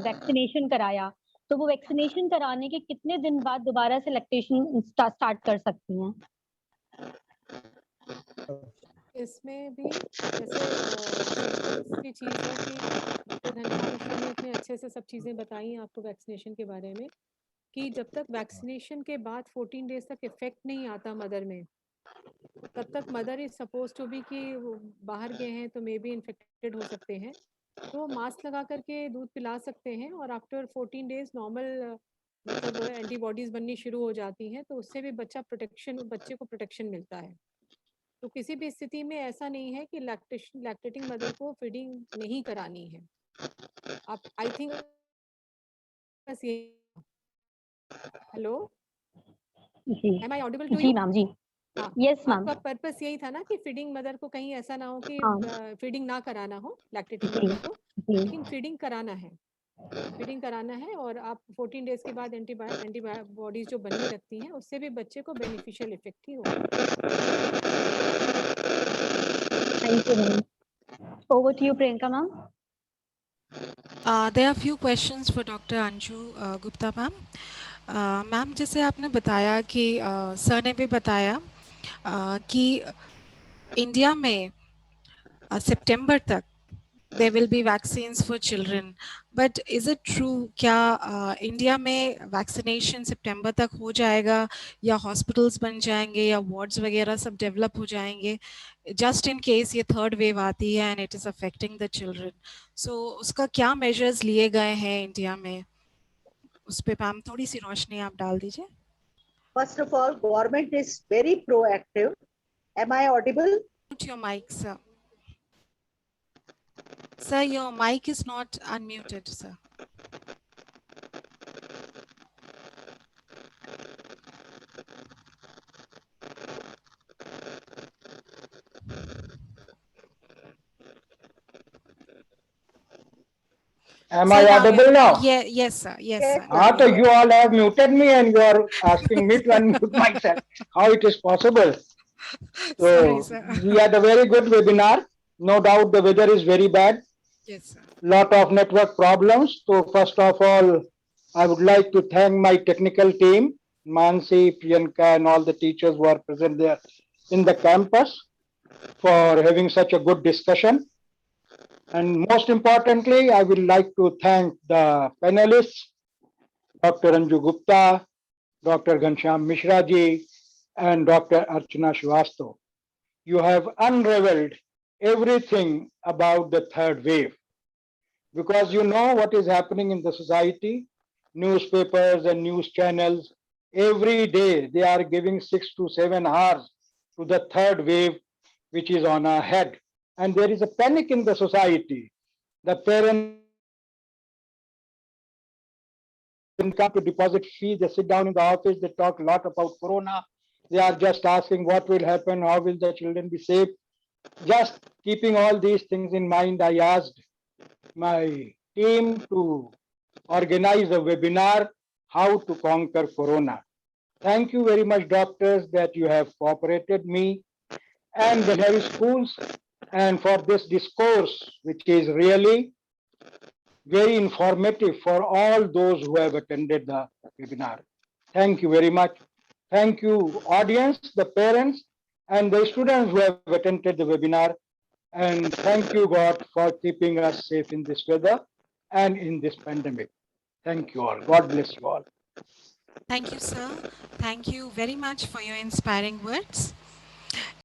वैक्सीनेशन कराया तो वो वैक्सीनेशन कराने के कितने दिन बाद दोबारा से लैक्टेशन स्टार्ट कर सकती हैं? इसमें भी जैसे की चीज़ है कि डॉक्टर घनश्याम मिश्रा ने इतने अच्छे से सब चीज़ें बताई हैं आपको वैक्सीनेशन के बारे में, कि जब तक वैक्सीनेशन के बाद 14 डेज तक इफेक्ट नहीं आता मदर में, तब तक mother is suppose to be कि वो बाहर गए हैं तो मे बी इन्फेक्टेड हो सकते हैं, तो मास्क लगा करके दूध पिला सकते हैं, और आफ्टर 14 डेज नॉर्मल मतलब एंटीबॉडीज बननी शुरू हो जाती हैं, तो उससे भी बच्चे को प्रोटेक्शन मिलता है। तो किसी भी स्थिति में ऐसा नहीं है कि लैक्टेटिंग मदर को फीडिंग नहीं करानी है। आप आई थिंक बस ये, हेलो, जी, एम आई ऑडिबल टू जी यू? मैम, जी, हाँ, यस मैम, आपका पर्पस यही था ना कि फीडिंग मदर को कहीं ऐसा ना हो कि हाँ, फीडिंग ना कराना हो लैक्टेटिंग जी, मदर को, जी, लेकिन फीडिंग कराना है, और आप 14 डेज के बाद एंटीबॉडीज जो बनने लगती हैं उससे भी बच्चे को बेनिफिशियल इफेक्ट ही होगा। Thank you ma'am. Over to you Priyanka ma'am. There are few questions for Dr. Anju Gupta ma'am. Ma'am, जैसे आपने बताया कि सर ने भी बताया कि इंडिया में सितंबर तक there will be vaccines for children. But is it true? क्या इंडिया में वैक्सीनेशन सितंबर तक हो जाएगा या हॉस्पिटल्स बन जाएंगे या वार्ड्स वगैरह सब डेवलप हो जाएंगे जस्ट इन केस ये थर्ड वेव आती है and it is affecting the children so उसका क्या मेजर्स लिए गए हैं इंडिया में उस पे मैम थोड़ी सी रोशनी आप डाल दीजिए. First of all, government is very proactive. Am I audible? Mute your mic, sir. Sir, your mic is not unmuted, sir. Am I audible now? Yeah, yes, sir. Yes, Yes, sir. Ah, so you all have muted me and you are asking me to unmute myself. How it is possible? So Sorry, sir. we had a very good webinar. No doubt the weather is very bad. Yes, sir. Lot of network problems. So first of all, I would like to thank my technical team, Mansi, Priyanka, and all the teachers who are present there in the campus for having such a good discussion. And most importantly, I would like to thank the panelists, Dr. Anju Gupta, Dr. Ghanshyam Mishra ji, and Dr. Archana Srivastav. You have unraveled everything about the third wave because you know what is happening in the society. Newspapers and news channels, every day they are giving 6 to 7 hours to the third wave, which is on our head. And there is a panic in the society. The parents come to deposit fee, they sit down in the office, they talk a lot about corona. They are just asking what will happen, how will the children be safe. Just keeping all these things in mind, I asked my team to organize a webinar, how to conquer corona. Thank you very much, doctors, that you have cooperated me and the Navy schools and for this discourse, which is really very informative for all those who have attended the webinar. Thank you very much. Thank you, audience, the parents, and the students who have attended the webinar. And thank you, God, for keeping us safe in this weather and in this pandemic. Thank you all. God bless you all. Thank you, sir. Thank you very much for your inspiring words.